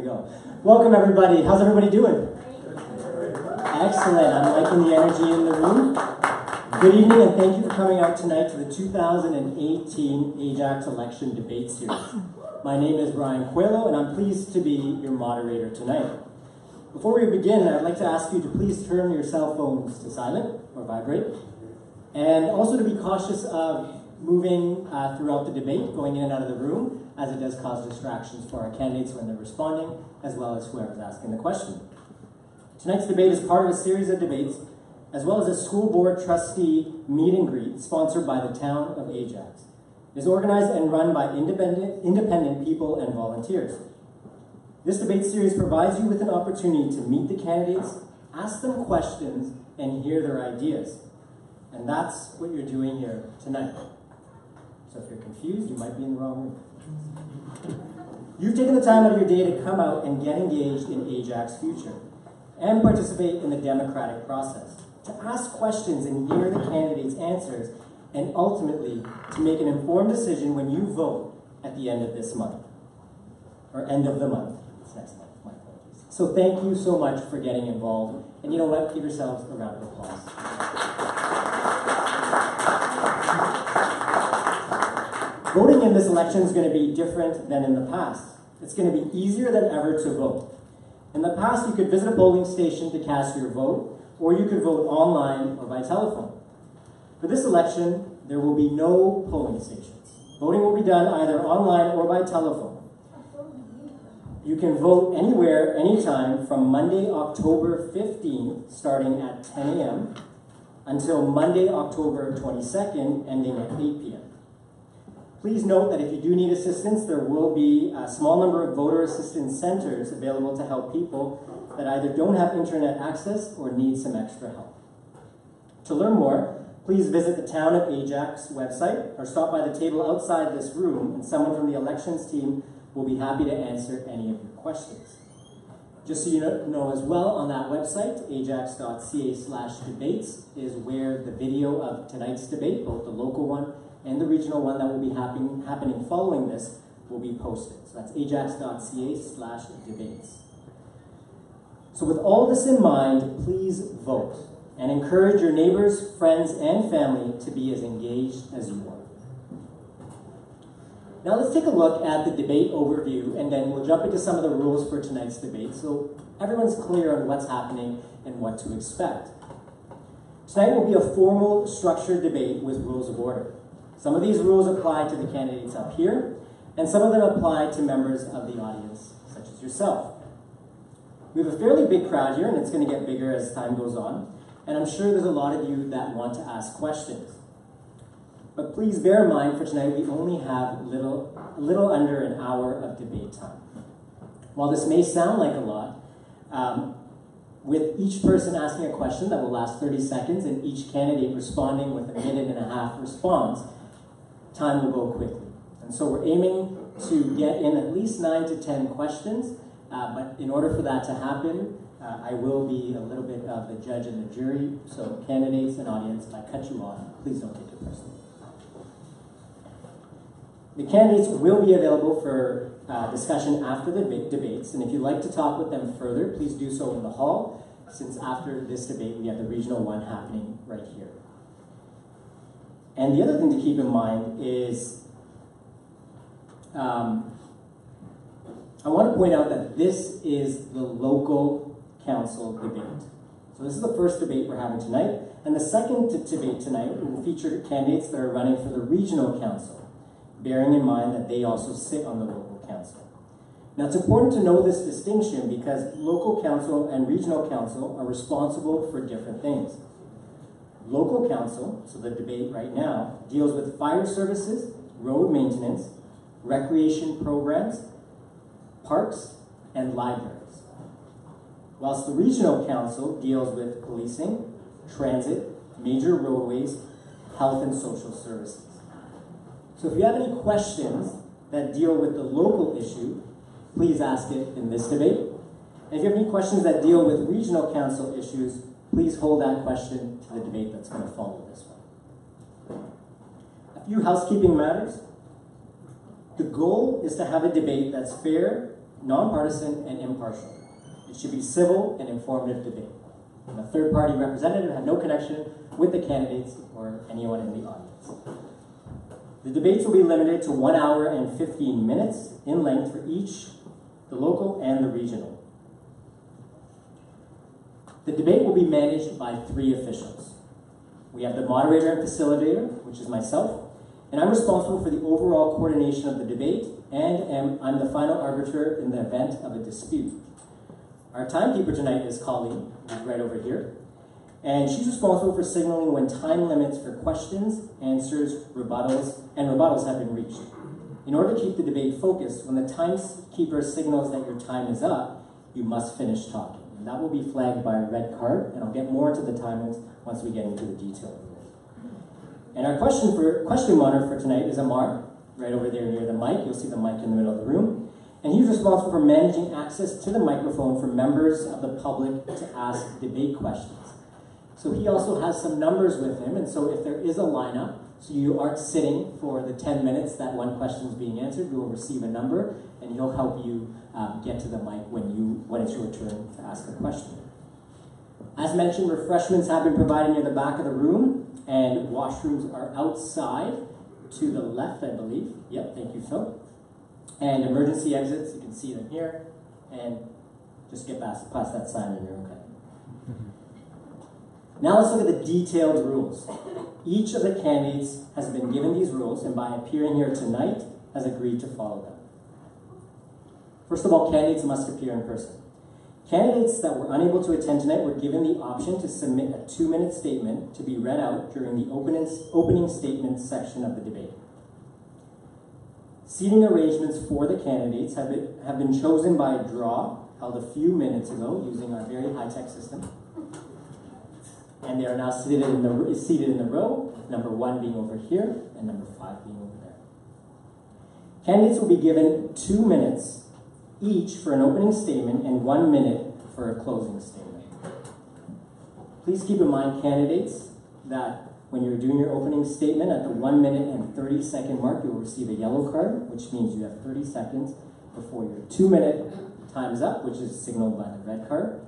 we go. Welcome everybody. How's everybody doing? Excellent. I'm liking the energy in the room. Good evening and thank you for coming out tonight to the 2018 Ajax Election Debate Series. My name is Brian Coelho and I'm pleased to be your moderator tonight. Before we begin, I'd like to ask you to please turn your cell phones to silent or vibrate, and also to be cautious of moving throughout the debate, going in and out of the room, as it does cause distractions for our candidates when they're responding, as well as whoever's asking the question. Tonight's debate is part of a series of debates, as well as a school board trustee meet and greet sponsored by the town of Ajax. It is organized and run by independent people and volunteers. This debate series provides you with an opportunity to meet the candidates, ask them questions, and hear their ideas. And that's what you're doing here tonight. So if you're confused, you might be in the wrong room. You've taken the time out of your day to come out and get engaged in Ajax's future and participate in the democratic process, to ask questions and hear the candidates' answers, and ultimately to make an informed decision when you vote at the end of this month, or end of the month. It's next month, my apologies. So thank you so much for getting involved, and you know what, give yourselves a round of applause. Voting in this election is going to be different than in the past. It's going to be easier than ever to vote. In the past, you could visit a polling station to cast your vote, or you could vote online or by telephone. For this election, there will be no polling stations. Voting will be done either online or by telephone. You can vote anywhere, anytime, from Monday, October 15th, starting at 10 a.m., until Monday, October 22nd, ending at 8 p.m. Please note that if you do need assistance, there will be a small number of voter assistance centers available to help people that either don't have internet access or need some extra help. To learn more, please visit the Town of Ajax website or stop by the table outside this room, and someone from the elections team will be happy to answer any of your questions. Just so you know as well, on that website, ajax.ca/debates, is where the video of tonight's debate, both the local one and the regional one that will be happening following this, will be posted. So that's ajax.ca/debates. So with all this in mind, please vote and encourage your neighbors, friends, and family to be as engaged as you are. Now let's take a look at the debate overview, and then we'll jump into some of the rules for tonight's debate so everyone's clear on what's happening and what to expect. Tonight will be a formal, structured debate with rules of order. Some of these rules apply to the candidates up here, and some of them apply to members of the audience, such as yourself. We have a fairly big crowd here, and it's going to get bigger as time goes on, and I'm sure there's a lot of you that want to ask questions. But please bear in mind, for tonight, we only have a little under an hour of debate time. While this may sound like a lot, with each person asking a question that will last 30 seconds and each candidate responding with a minute and a half response, time will go quickly. And so we're aiming to get in at least 9 to 10 questions, but in order for that to happen, I will be a little bit of the judge and the jury. So candidates and audience, if I cut you off, please don't take it personally. The candidates will be available for discussion after the debates, and if you'd like to talk with them further, please do so in the hall, since after this debate we have the regional one happening right here. And the other thing to keep in mind is, I want to point out that this is the local council debate. So this is the first debate we're having tonight, and the second debate tonight will feature candidates that are running for the regional council, bearing in mind that they also sit on the local council. Now it's important to know this distinction because local council and regional council are responsible for different things. Local council, so the debate right now, deals with fire services, road maintenance, recreation programs, parks, and libraries. Whilst the regional council deals with policing, transit, major roadways, health and social services. So if you have any questions that deal with the local issue, please ask it in this debate. And if you have any questions that deal with regional council issues, please hold that question to the debate that's going to follow this one. A few housekeeping matters. The goal is to have a debate that's fair, nonpartisan, and impartial. It should be civil and informative debate. And a third-party representative had no connection with the candidates or anyone in the audience. The debates will be limited to 1 hour and 15 minutes in length for each, the local and the regional. The debate will be managed by 3 officials. We have the moderator and facilitator, which is myself, and I'm responsible for the overall coordination of the debate, and I'm the final arbiter in the event of a dispute. Our timekeeper tonight is Colleen, who's right over here, and she's responsible for signaling when time limits for questions, answers, rebuttals have been reached. In order to keep the debate focused, when the timekeeper signals that your time is up, you must finish talking. And that will be flagged by a red card, and I'll get more into the timings once we get into the detail of it. And our question monitor for tonight is Amar, right over there near the mic. You'll see the mic in the middle of the room. And he's responsible for managing access to the microphone for members of the public to ask debate questions. So he also has some numbers with him, and so if there is a lineup, so you aren't sitting for the 10 minutes that one question is being answered, you will receive a number, and he'll help you get to the mic when it's your turn to ask a question. As mentioned, refreshments have been provided near the back of the room, and washrooms are outside to the left, I believe. Yep, thank you, Phil. And emergency exits, you can see them here, and just get past that sign and you're okay. Now let's look at the detailed rules. Each of the candidates has been given these rules, and by appearing here tonight, has agreed to follow them. First of all, candidates must appear in person. Candidates that were unable to attend tonight were given the option to submit a 2-minute statement to be read out during the opening statement section of the debate. Seating arrangements for the candidates have been chosen by a draw held a few minutes ago using our very high-tech system. And they are now seated in the row, number 1 being over here and number 5 being over there. Candidates will be given 2 minutes each for an opening statement and 1 minute for a closing statement. Please keep in mind, candidates, that when you're doing your opening statement at the 1 minute and 30-second mark, you'll receive a yellow card, which means you have 30 seconds before your 2-minute time is up, which is signaled by the red card.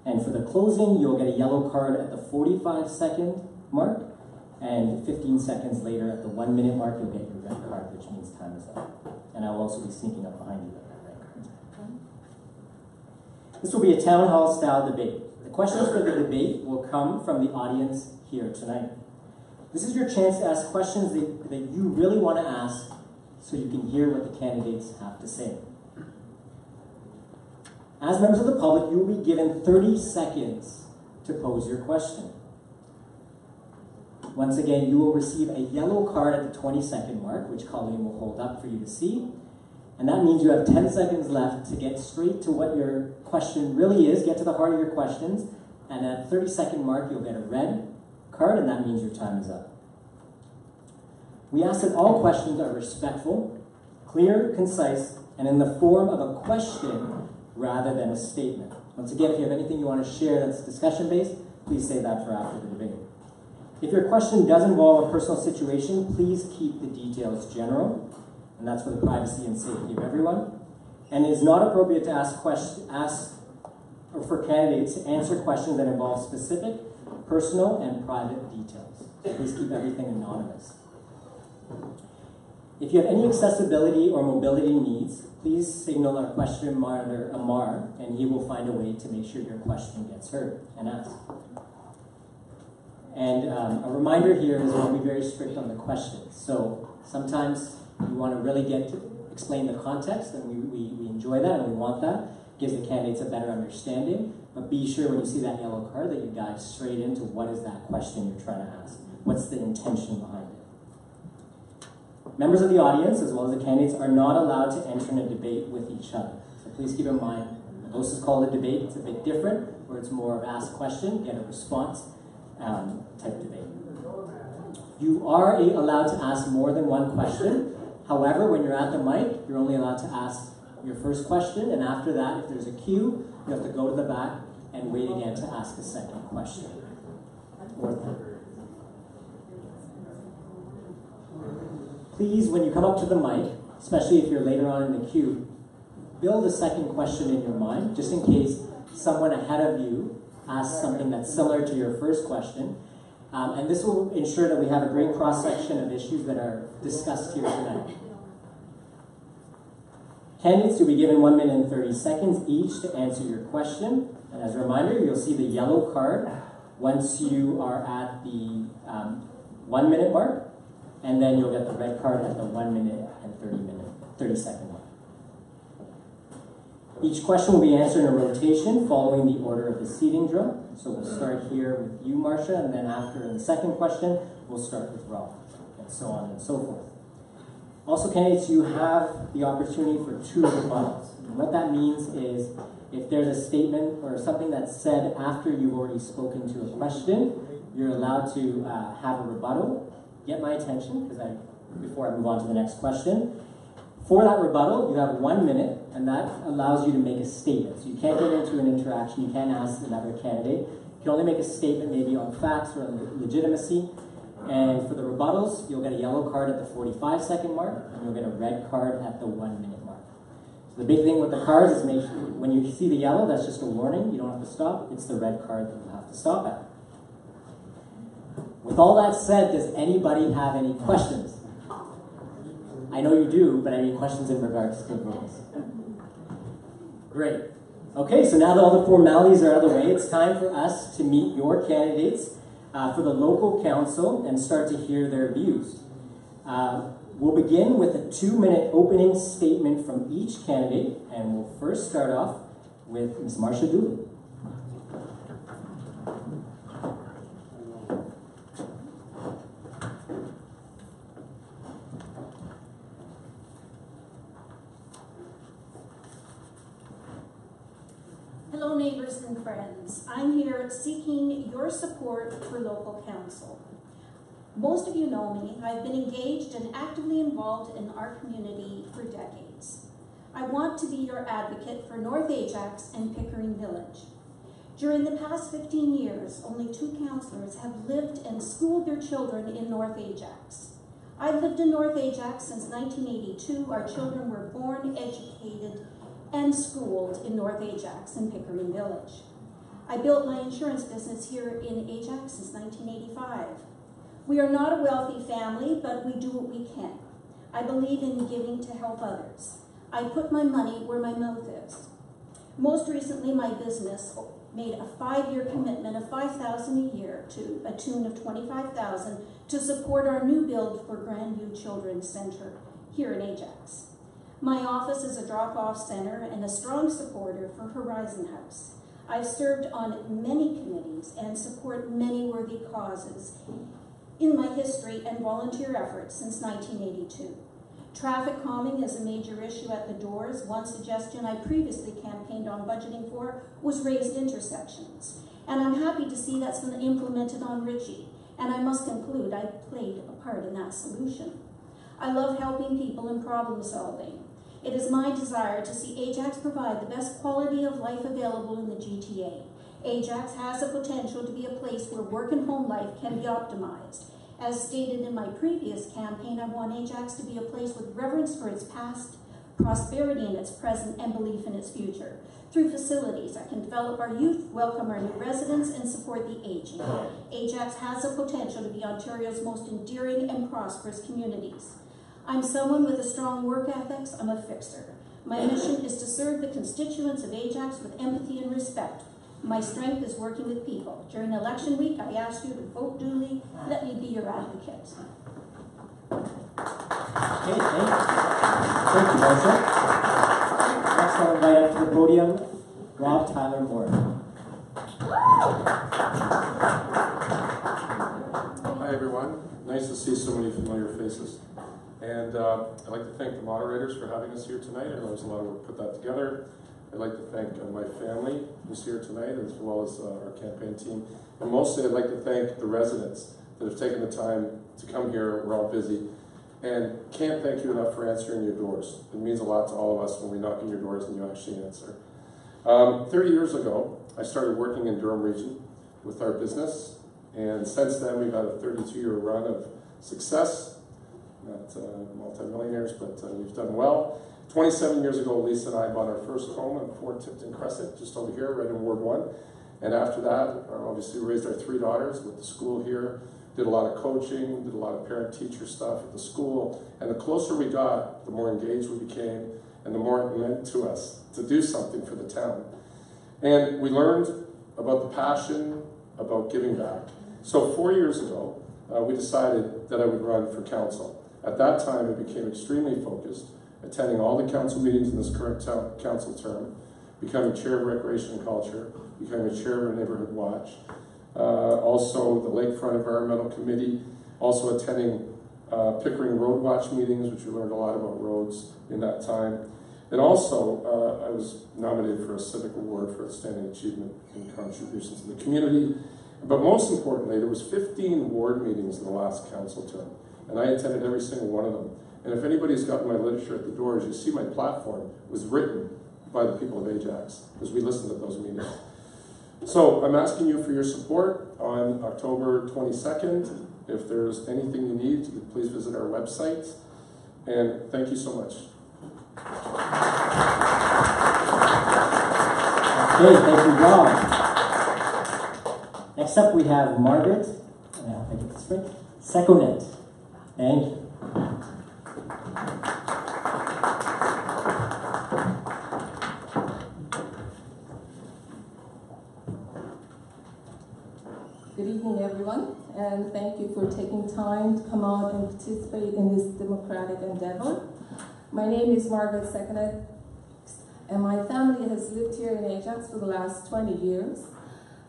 And for the closing, you'll get a yellow card at the 45-second mark, and 15 seconds later at the 1 minute mark, you'll get your red card, which means time is up. And I will also be sneaking up behind you with that red card. This will be a town hall style debate. The questions for the debate will come from the audience here tonight. This is your chance to ask questions that you really want to ask so you can hear what the candidates have to say. As members of the public, you will be given 30 seconds to pose your question. Once again, you will receive a yellow card at the 20-second mark, which Colleen will hold up for you to see. And that means you have 10 seconds left to get straight to what your question really is, get to the heart of your questions. And at the 30-second mark, you'll get a red card, and that means your time is up. We ask that all questions are respectful, clear, concise, and in the form of a question rather than a statement. Once again, if you have anything you want to share that's discussion-based, please say that for after the debate. If your question does involve a personal situation, please keep the details general, and that's for the privacy and safety of everyone. And it is not appropriate to ask for candidates to answer questions that involve specific, personal, and private details. So please keep everything anonymous. If you have any accessibility or mobility needs, please signal our question monitor, Amar, and he will find a way to make sure your question gets heard and asked. And a reminder here is we'll be very strict on the questions. So sometimes you want to really explain the context, and we enjoy that and we want that. Gives the candidates a better understanding. But be sure when you see that yellow card that you dive straight into what is that question you're trying to ask. What's the intention behind it? Members of the audience, as well as the candidates, are not allowed to enter in a debate with each other. So please keep in mind, most is called a debate. It's a bit different, where it's more of ask question, get a response type debate. You are allowed to ask more than one question. However, when you're at the mic, you're only allowed to ask your first question, and after that, if there's a queue, you have to go to the back and wait again to ask a second question. Or third. Please, when you come up to the mic, especially if you're later on in the queue, build a second question in your mind, just in case someone ahead of you asks something that's similar to your first question. And this will ensure that we have a great cross-section of issues that are discussed here tonight. Candidates will be given 1 minute and 30 seconds each to answer your question. And as a reminder, you'll see the yellow card once you are at the 1 minute mark, and then you'll get the red card at the 1 minute and 30 second mark. Each question will be answered in a rotation following the order of the seating drill. So we'll start here with you, Marcia, and then after the second question, we'll start with Rob, and so on and so forth. Also, candidates, you have the opportunity for 2 rebuttals. And what that means is if there's a statement or something that's said after you've already spoken to a question, you're allowed to have a rebuttal. Get my attention, before I move on to the next question. For that rebuttal, you have 1 minute, and that allows you to make a statement. So you can't get into an interaction, you can't ask another candidate. You can only make a statement maybe on facts or legitimacy. And for the rebuttals, you'll get a yellow card at the 45-second mark, and you'll get a red card at the 1 minute mark. So the big thing with the cards is make sure, when you see the yellow, that's just a warning, you don't have to stop. It's the red card that you have to stop at. With all that said, does anybody have any questions? I know you do, but any questions in regards to the rules? Great. Okay, so now that all the formalities are out of the way, it's time for us to meet your candidates for the local council and start to hear their views. We'll begin with a 2-minute opening statement from each candidate, and we'll first start off with Ms. Marcia Dooley. Hello, neighbors and friends. I'm here seeking your support for local council. Most of you know me. I've been engaged and actively involved in our community for decades. I want to be your advocate for North Ajax and Pickering Village. During the past 15 years, only 2 councillors have lived and schooled their children in North Ajax. I've lived in North Ajax since 1982. Our children were born, educated, and schooled in North Ajax and Pickering Village. I built my insurance business here in Ajax since 1985. We are not a wealthy family, but we do what we can. I believe in giving to help others. I put my money where my mouth is. Most recently, my business made a 5-year commitment of $5,000 a year to a tune of $25,000 to support our new build for Grandview Children's Center here in Ajax. My office is a drop-off center and a strong supporter for Horizon House. I've served on many committees and support many worthy causes in my history and volunteer efforts since 1982. Traffic calming is a major issue at the doors. One suggestion I previously campaigned on budgeting for was raised intersections. And I'm happy to see that's been implemented on Ritchie. And I must conclude I played a part in that solution. I love helping people and problem solving. It is my desire to see Ajax provide the best quality of life available in the GTA. Ajax has the potential to be a place where work and home life can be optimized. As stated in my previous campaign, I want Ajax to be a place with reverence for its past, prosperity in its present, and belief in its future. Through facilities, I can develop our youth, welcome our new residents, and support the aging. Ajax has the potential to be Ontario's most endearing and prosperous communities. I'm someone with a strong work ethic. I'm a fixer. My mission is to serve the constituents of Ajax with empathy and respect. My strength is working with people. During election week, I ask you to vote duly. Let me be your advocate. Okay, thank you, Marcia. Next, I'll invite up to the podium Rob Tyler Moore. Hi, everyone. Nice to see so many familiar faces. And I'd like to thank the moderators for having us here tonight. I know there's a lot of work to put that together. I'd like to thank my family who's here tonight, as well as our campaign team. And mostly, I'd like to thank the residents that have taken the time to come here. We're all busy. And can't thank you enough for answering your doors. It means a lot to all of us when we knock on your doors and you actually answer. 30 years ago, I started working in Durham Region with our business. And since then, we've had a 32-year run of success. Not multi-millionaires, but we've done well. 27 years ago, Lisa and I bought our first home in Fort Tipton Crescent, just over here, right in Ward 1. And after that, obviously raised our 3 daughters with the school here, did a lot of coaching, did a lot of parent-teacher stuff at the school. And the closer we got, the more engaged we became, and the more it meant to us to do something for the town. And we learned about the passion, about giving back. So 4 years ago, we decided that I would run for council. At that time, I became extremely focused, attending all the council meetings in this current council term, becoming chair of Recreation and Culture, becoming chair of a neighborhood watch, also the Lakefront Environmental Committee, also attending Pickering Road Watch meetings, which we learned a lot about roads in that time. And also, I was nominated for a Civic Award for Outstanding Achievement and Contributions to the community. But most importantly, there was 15 ward meetings in the last council term, and I attended every single one of them. And if anybody's gotten my literature at the doors, you see my platform was written by the people of Ajax, because we listened at those meetings. So I'm asking you for your support on October 22nd. If there's anything you need, please visit our website. And thank you so much. Okay, thank you, Rob. Next up, we have Margaret. I get this right. Seconet. Thank you. Good evening, everyone, and thank you for taking time to come out and participate in this democratic endeavor. My name is Margaret Seconet, and my family has lived here in Ajax for the last 20 years.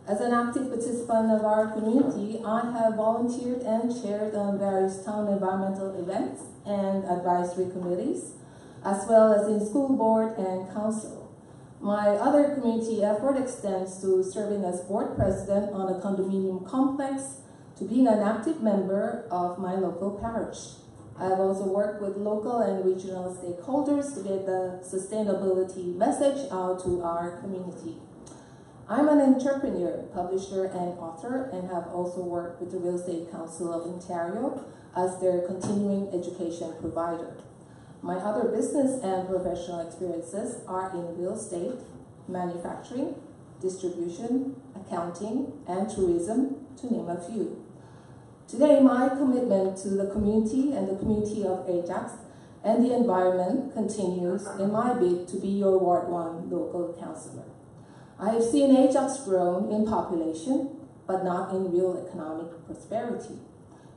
As an active participant of our community, I have volunteered and chaired on various town environmental events and advisory committees, as well as in school board and council. My other community effort extends to serving as board president on a condominium complex, to being an active member of my local parish. I've also worked with local and regional stakeholders to get the sustainability message out to our community. I'm an entrepreneur, publisher, and author, and have also worked with the Real Estate Council of Ontario as their continuing education provider. My other business and professional experiences are in real estate, manufacturing, distribution, accounting, and tourism, to name a few. Today, my commitment to the community and the community of Ajax and the environment continues in my bid to be your Ward 1 local councillor. I have seen Ajax grow in population, but not in real economic prosperity.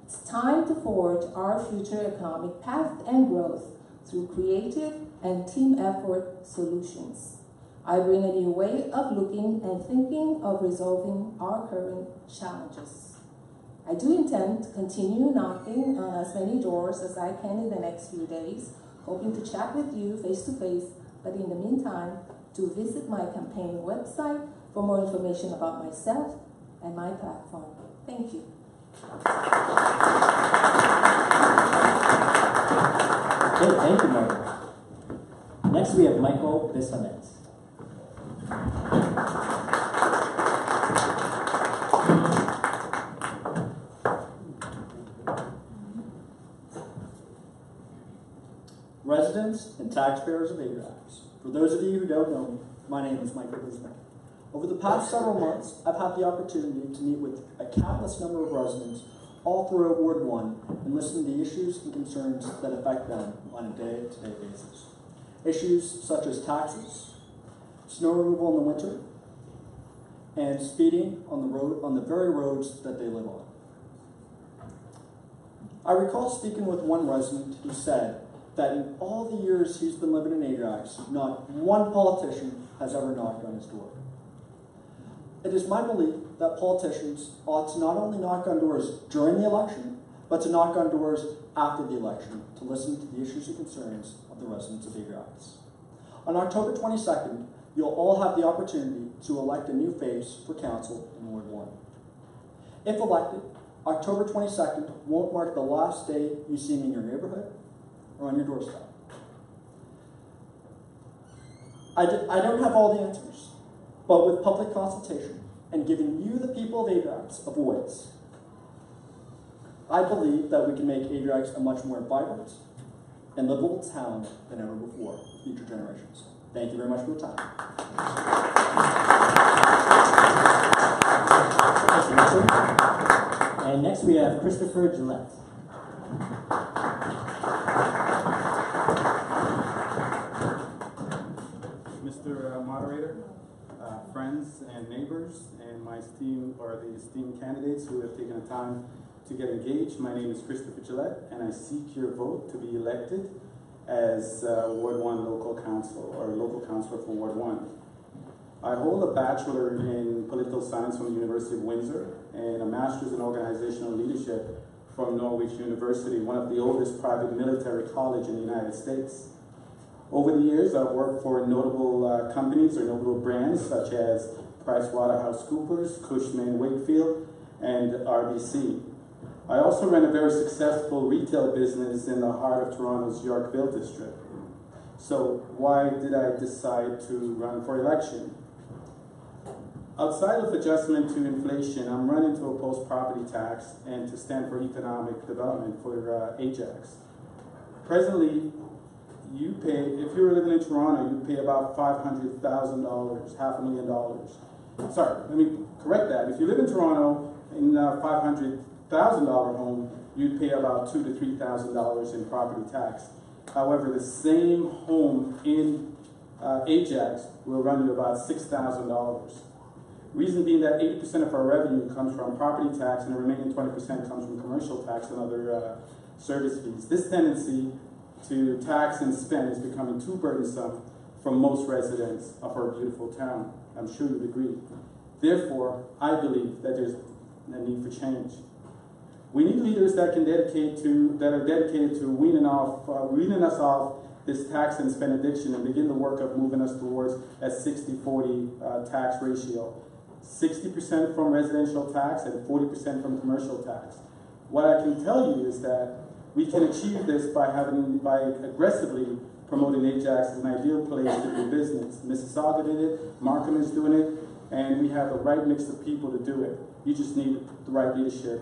It's time to forge our future economic path and growth through creative and team effort solutions. I bring a new way of looking and thinking of resolving our current challenges. I do intend to continue knocking on as many doors as I can in the next few days, hoping to chat with you face to face, but in the meantime, to visit my campaign website for more information about myself and my platform. Thank you. Okay, thank you, Margaret. Next, we have Michael Bissonnet. Residents and taxpayers of Ajax. For those of you who don't know me, my name is Michael Bissonnet. Over the past several months, I've had the opportunity to meet with a countless number of residents all throughout Ward 1 and listen to the issues and concerns that affect them on a day-to-day basis. Issues such as taxes, snow removal in the winter, and speeding on the very roads that they live on. I recall speaking with one resident who said that in all the years he's been living in Ajax, not one politician has ever knocked on his door. It is my belief that politicians ought to not only knock on doors during the election, but to knock on doors after the election to listen to the issues and concerns of the residents of Ajax. On October 22nd, you'll all have the opportunity to elect a new face for council in Ward 1. If elected, October 22nd won't mark the last day you see me in your neighborhood or on your doorstep. I don't have all the answers, but with public consultation and giving you, the people of Ajax, a voice, I believe that we can make Ajax a much more vibrant, and livable town than ever before for future generations. Thank you very much for your time. Thank you, Richard. And next we have Christopher Gillette. Mr. Moderator, friends and neighbors, and my the esteemed candidates who have taken the time to get engaged. My name is Christopher Gillette, and I seek your vote to be elected as Ward 1 local council, or local councilor for Ward 1. I hold a bachelor in political science from the University of Windsor and a master's in organizational leadership from Norwich University, one of the oldest private military college in the United States. Over the years, I've worked for notable companies or notable brands such as PricewaterhouseCoopers, Cushman & Wakefield, and RBC. I also ran a very successful retail business in the heart of Toronto's Yorkville district. So why did I decide to run for election? Outside of adjustment to inflation, I'm running to oppose property tax and to stand for economic development for Ajax. Presently, you pay, if you're living in Toronto, you pay about $500,000, $500,000. Sorry, let me correct that. If you live in Toronto in a $500,000 home, you'd pay about $2,000 to $3,000 in property tax. However, the same home in Ajax will run you about $6,000. Reason being that 80% of our revenue comes from property tax and the remaining 20% comes from commercial tax and other service fees. This tendency to tax and spend is becoming too burdensome for most residents of our beautiful town. I'm sure you'd agree. Therefore, I believe that there's a need for change. We need leaders that are dedicated to weaning us off this tax and spend addiction and begin the work of moving us towards a 60-40 tax ratio. 60% from residential tax and 40% from commercial tax. What I can tell you is that we can achieve this by aggressively promoting Ajax as an ideal place to do business. Mississauga did it, Markham is doing it, and we have the right mix of people to do it. You just need the right leadership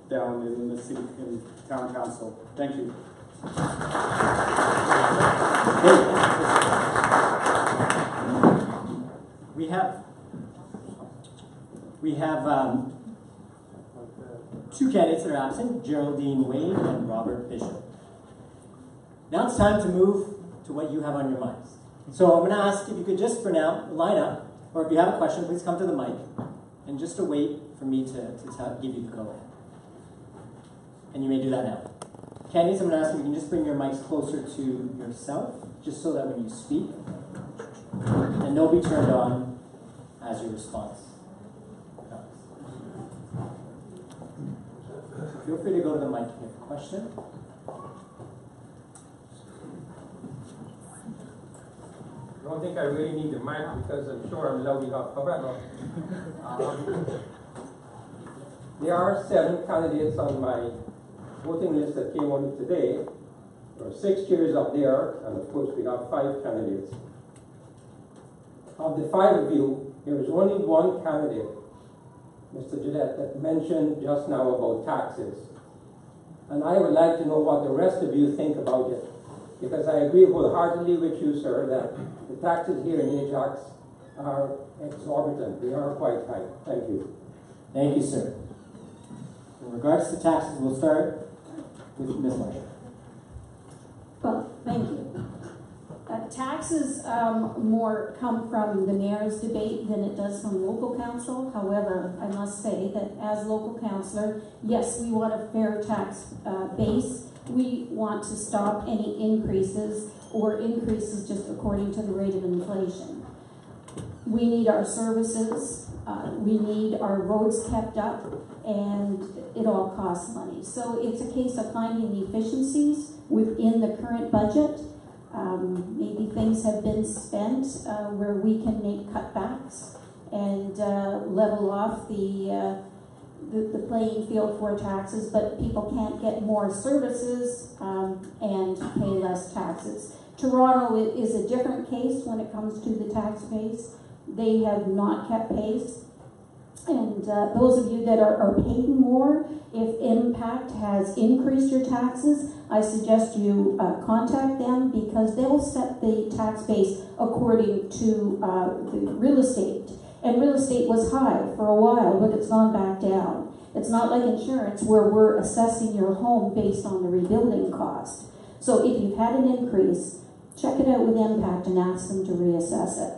down in the city, in town council. Thank you. We have two candidates that are absent, Geraldine Wade and Robert Bishop. Now it's time to move to what you have on your minds. So I'm going to ask if you could just for now line up, or if you have a question, please come to the mic, and just to wait for me to give you the go. And you may do that now. Candidates, I'm going to ask if you can just bring your mics closer to yourself, just so that when you speak, and they'll be turned on as your response comes. Feel free to go to the mic if you have a question. I don't think I really need the mic because I'm sure I'm loud enough. However, there are 7 candidates on my voting list that came on today. There are 6 chairs up there, and of course we have 5 candidates. Of the 5 of you, there is only one candidate, Mr. Gillette, that mentioned just now about taxes. And I would like to know what the rest of you think about it. Because I agree wholeheartedly with you, sir, that the taxes here in Ajax are exorbitant. They are quite high. Thank you. Thank you, sir. In regards to taxes, we'll start with Ms. Marshall. Well, thank you. Taxes more come from the mayor's debate than it does from local council. However, I must say that as local councillor, yes, we want a fair tax base. We want to stop any increases or increases just according to the rate of inflation. We need our services, we need our roads kept up, and it all costs money. So it's a case of finding efficiencies within the current budget. Maybe things have been spent where we can make cutbacks and level off the playing field for taxes, but people can't get more services and pay less taxes. Toronto is a different case when it comes to the tax base. They have not kept pace. And those of you that are paying more, if Impact has increased your taxes, I suggest you contact them because they'll set the tax base according to the real estate. And real estate was high for a while, but it's gone back down. It's not like insurance where we're assessing your home based on the rebuilding cost. So if you've had an increase, check it out with Impact and ask them to reassess it.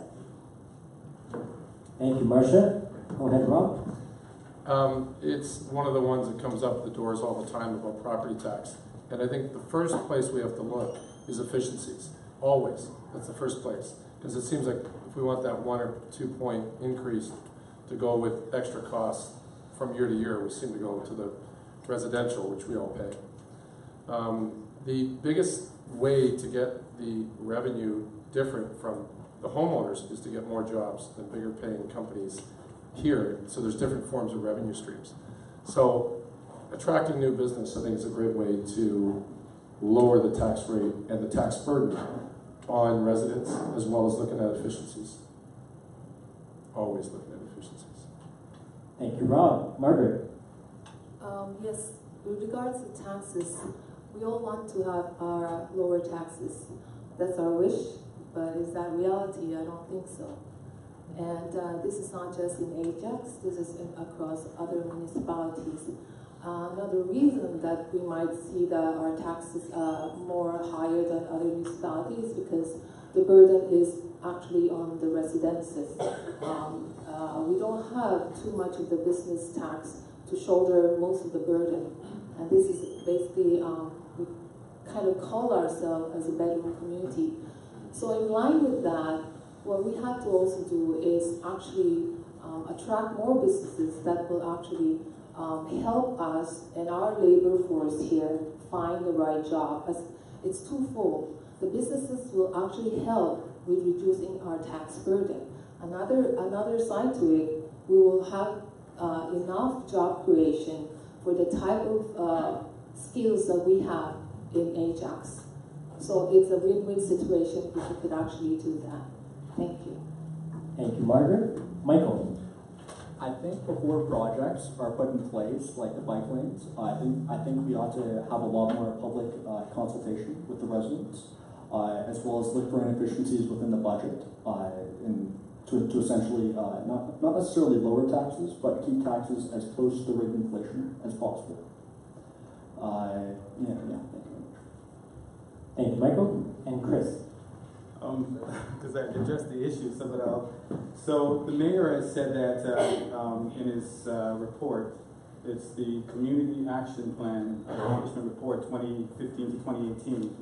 Thank you, Marcia. Go ahead, Rob. It's one of the ones that comes up the doors all the time about property tax. And I think the first place we have to look is efficiencies. Always. That's the first place. Because it seems like if we want that 1 or 2 point increase to go with extra costs from year to year, we seem to go to the residential, which we all pay. The biggest way to get the revenue different from the homeowners is to get more jobs and bigger paying companies here. So there's different forms of revenue streams. So attracting new business, I think, is a great way to lower the tax rate and the tax burden on residents, as well as looking at efficiencies. Always looking at efficiencies. Thank you, Rob. Margaret. Yes, with regards to taxes, we all want to have our lower taxes. That's our wish, but is that reality? I don't think so. And this is not just in Ajax, this is across other municipalities. Another reason that we might see that our taxes are more higher than other municipalities because the burden is actually on the residences. We don't have too much of the business tax to shoulder most of the burden. And this is basically, we kind of call ourselves as a bedroom community. So in line with that, what we have to also do is actually attract more businesses that will actually help us and our labor force here find the right job. As it's twofold. The businesses will actually help with reducing our tax burden. Another side to it, we will have enough job creation for the type of skills that we have in Ajax. So it's a win-win situation if we could actually do that. Thank you. Thank you, Margaret. Michael. I think before projects are put in place, like the bike lanes, I think we ought to have a lot more public consultation with the residents, as well as look for inefficiencies within the budget, to essentially not necessarily lower taxes, but keep taxes as close to the rate of inflation as possible. Thank you very much. Thank you, Michael. And Chris. Because I addressed the issue, so the mayor has said that in his report, it's the Community Action Plan Accomplishment Report 2015 to 2018,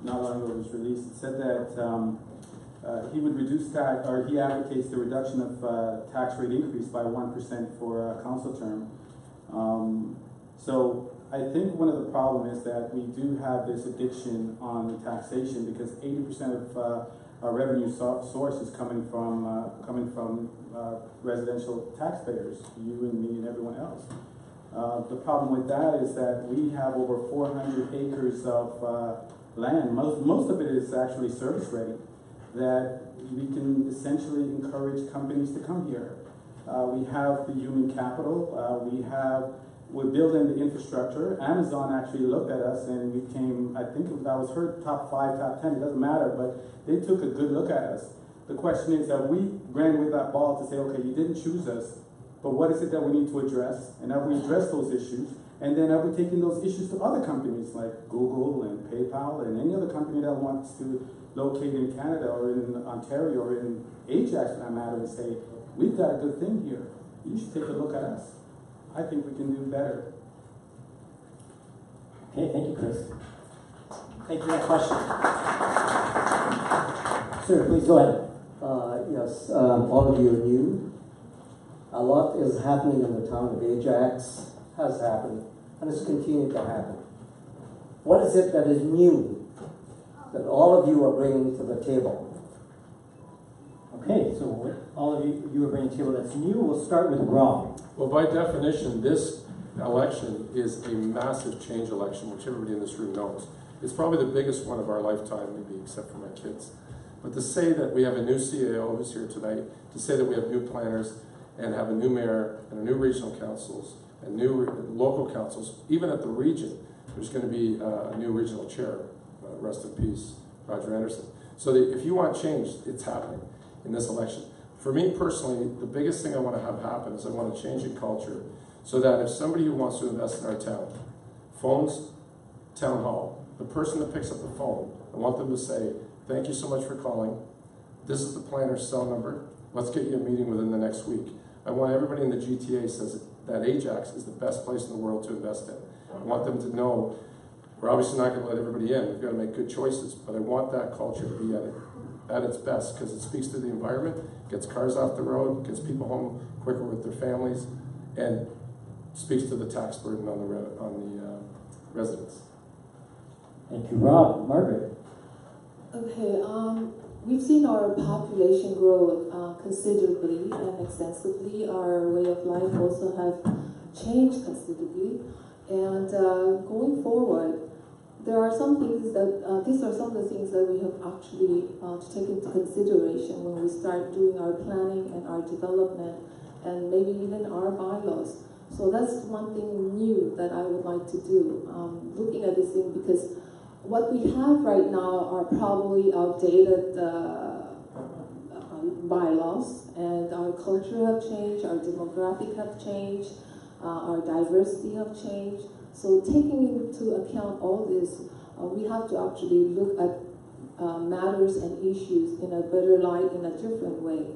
not long ago it was released. It said that he would reduce tax, or he advocates the reduction of tax rate increase by 1% for a council term. So I think one of the problems is that we do have this addiction on taxation because 80% of our revenue source is coming from residential taxpayers, you and me and everyone else. The problem with that is that we have over 400 acres of land. Most of it is actually service ready, that we can essentially encourage companies to come here. We have the human capital. We're building the infrastructure. Amazon actually looked at us and we came, I think that was her top 5, top 10, it doesn't matter, but they took a good look at us. The question is that we ran with that ball to say, okay, you didn't choose us, but what is it that we need to address? And have we addressed those issues? And then have we taken those issues to other companies like Google and PayPal and any other company that wants to locate in Canada or in Ontario or in Ajax for that matter and say, we've got a good thing here. You should take a look at us. I think we can do better. Okay, thank you, Chris. Thank you for that question. Sir, please go ahead. Yes, all of you are new. A lot is happening in the town of Ajax, has happened, and is continuing to happen. What is it that is new that all of you are bringing to the table? Okay, so what all of you are bringing to the table that's new. We'll start with Rob. Well, by definition, this election is a massive change election, which everybody in this room knows. It's probably the biggest one of our lifetime, maybe except for my kids. But to say that we have a new CAO who's here tonight, to say that we have new planners, and have a new mayor and a new regional councils and new local councils. Even at the region, there's going to be a new regional chair, rest in peace, Roger Anderson. So that if you want change, it's happening in this election. For me personally, the biggest thing I want to have happen is I want to change the culture so that if somebody who wants to invest in our town phones town hall, the person that picks up the phone, I want them to say, thank you so much for calling. This is the planner's cell number. Let's get you a meeting within the next week. I want everybody in the GTA says that Ajax is the best place in the world to invest in. I want them to know we're obviously not going to let everybody in. We've got to make good choices, but I want that culture to be at its best because it speaks to the environment, gets cars off the road, gets people home quicker with their families, and speaks to the tax burden on the residents. Thank you, Rob. Margaret. Okay, we've seen our population grow considerably and extensively. Our way of life also have changed considerably. And going forward, there are some things that, these are some of the things that we have actually to take into consideration when we start doing our planning and our development and maybe even our bylaws. So that's one thing new that I would like to do, looking at this thing, because what we have right now are probably outdated bylaws, and our culture have changed, our demographic have changed, our diversity have changed. So taking into account all this, we have to actually look at matters and issues in a better light, in a different way.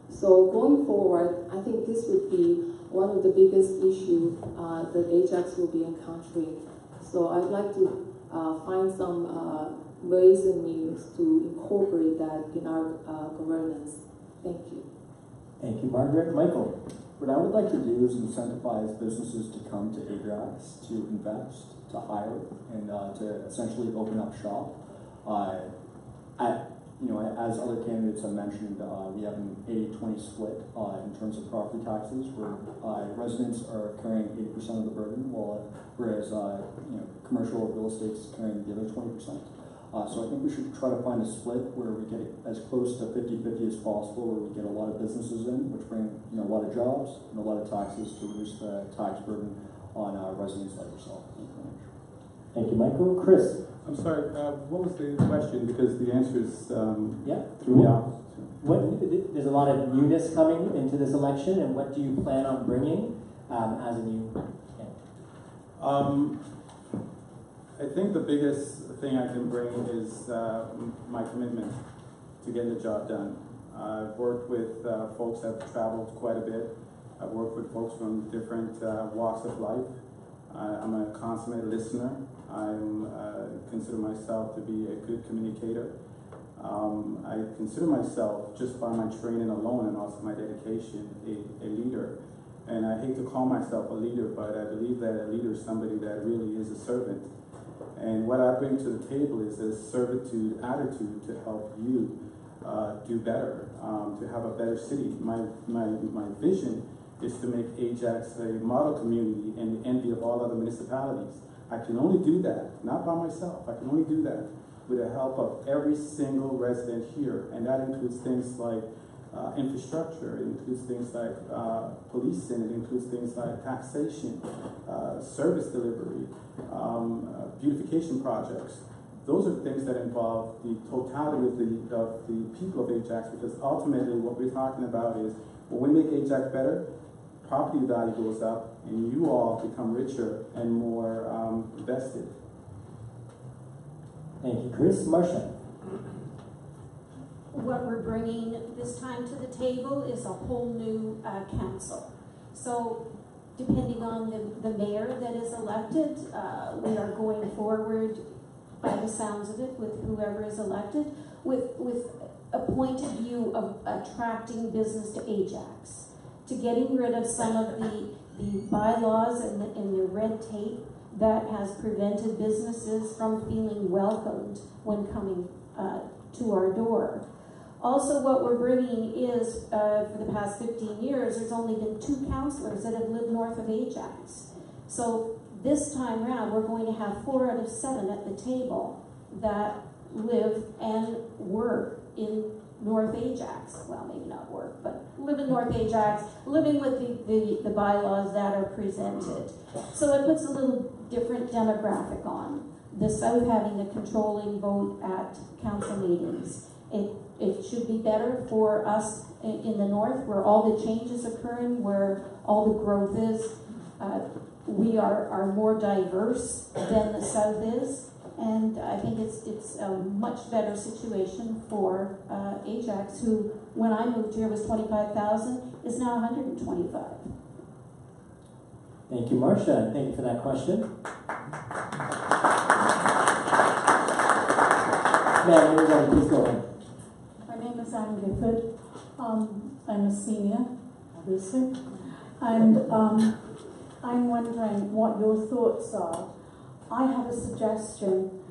So going forward, I think this would be one of the biggest issues that Ajax will be encountering. So I'd like to find some ways and means to incorporate that in our governance. Thank you. Thank you, Margaret. Michael. What I would like to do is incentivize businesses to come to Ajax, to invest, to hire, and to essentially open up shop. As other candidates have mentioned, we have an 80-20 split in terms of property taxes, where residents are carrying 80% of the burden, whereas commercial real estate is carrying the other 20%. So I think we should try to find a split where we get as close to 50-50 as possible, where we get a lot of businesses in, which bring a lot of jobs and a lot of taxes to reduce the tax burden on residents like yourself. Thank you, Michael. Chris. I'm sorry, what was the question? Because the answers threw me off. There's a lot of newness coming into this election, and what do you plan on bringing as a new candidate? I think the biggest thing I can bring is my commitment to getting the job done. I've worked with folks that have traveled quite a bit. I've worked with folks from different walks of life. I'm a consummate listener. I consider myself to be a good communicator. I consider myself, just by my training alone and also my dedication, a leader. And I hate to call myself a leader, but I believe that a leader is somebody that really is a servant. And what I bring to the table is a servitude attitude to help you do better, to have a better city. My vision is to make Ajax a model community and the envy of all other municipalities. I can only do that, not by myself. I can only do that with the help of every single resident here. And that includes things like infrastructure, it includes things like policing, it includes things like taxation, service delivery, beautification projects. Those are things that involve the totality of the people of Ajax, because ultimately what we're talking about is when we make Ajax better, property value goes up and you all become richer and more vested. Thank you, Chris. Marcia. What we're bringing this time to the table is a whole new council. So depending on the mayor that is elected, we are going forward, by the sounds of it, with whoever is elected, with a point of view of attracting business to Ajax, to getting rid of some of the bylaws and the red tape that has prevented businesses from feeling welcomed when coming to our door. Also, what we're bringing is, for the past 15 years, there's only been 2 councillors that have lived north of Ajax. So this time round, we're going to have 4 out of 7 at the table that live and work in North Ajax. Well, maybe not work, but live in North Ajax, living with the bylaws that are presented. So it puts a little different demographic on. The South having a controlling vote at council meetings. It should be better for us in the North, where all the change is occurring, where all the growth is. We are more diverse than the South is. And I think it's a much better situation for Ajax, who, when I moved here, was 25,000, is now 125. Thank you, Marcia, and thank you for that question. Ma'am, everybody, please go ahead. My name is Anne Gifford. I'm a senior, obviously, and I'm wondering what your thoughts are. I have a suggestion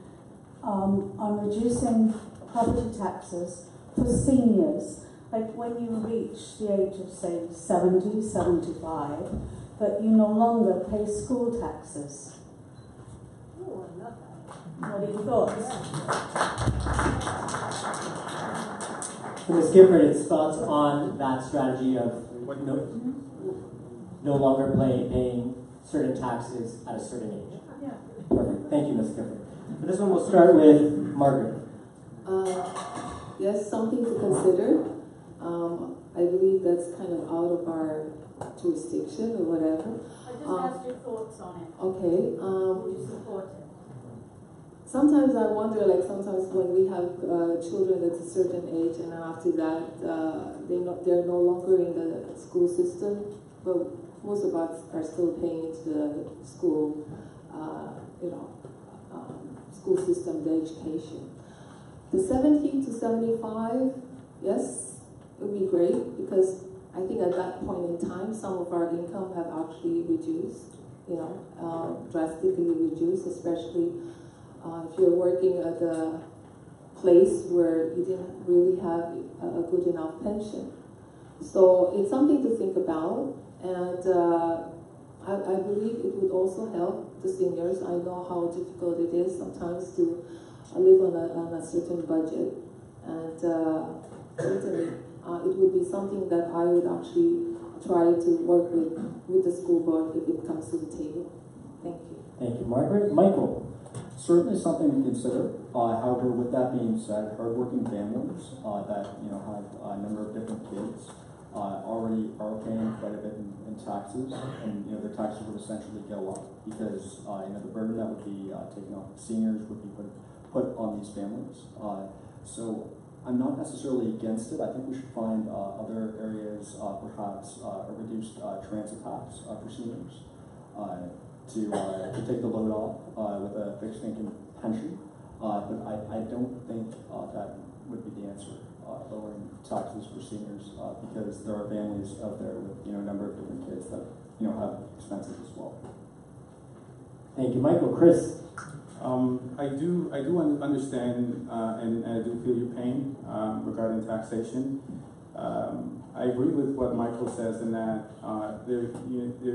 on reducing property taxes for seniors, like when you reach the age of, say, 70, 75, that you no longer pay school taxes. Oh, I love that. What are your thoughts? So Ms. Gifford, it's thoughts on that strategy of no longer paying certain taxes at a certain age. Yeah. Perfect. Thank you, Ms. Gifford. For this one, we'll start with Margaret. Yes, something to consider. I believe that's kind of out of our jurisdiction or whatever. I just asked your thoughts on it. Okay. Would you support it? Sometimes I wonder, like sometimes when we have children at a certain age, and after that they're no longer in the school system, but most of us are still paying into the school, school system, the education. The 70 to 75, yes, it would be great, because I think at that point in time, some of our income have actually reduced, drastically reduced, especially if you're working at a place where you didn't really have a good enough pension. So it's something to think about, and I believe it would also help the seniors. I know how difficult it is sometimes to live on a certain budget, and certainly it would be something that I would actually try to work with the school board if it comes to the table. Thank you. Thank you, Margaret. Michael. Certainly something to consider. However, with that being said, hardworking families that have a number of different kids already are paying quite a bit in taxes, and their taxes would essentially go up because the burden that would be taken off seniors would be put on these families. So I'm not necessarily against it. I think we should find other areas, perhaps a reduced transit tax for seniors. To take the load off with a fixed income pension, but I don't think that would be the answer, lowering taxes for seniors, because there are families out there with a number of different kids that have expenses as well. Thank you, Michael. Chris. I do understand and I do feel your pain regarding taxation. I agree with what Michael says in that there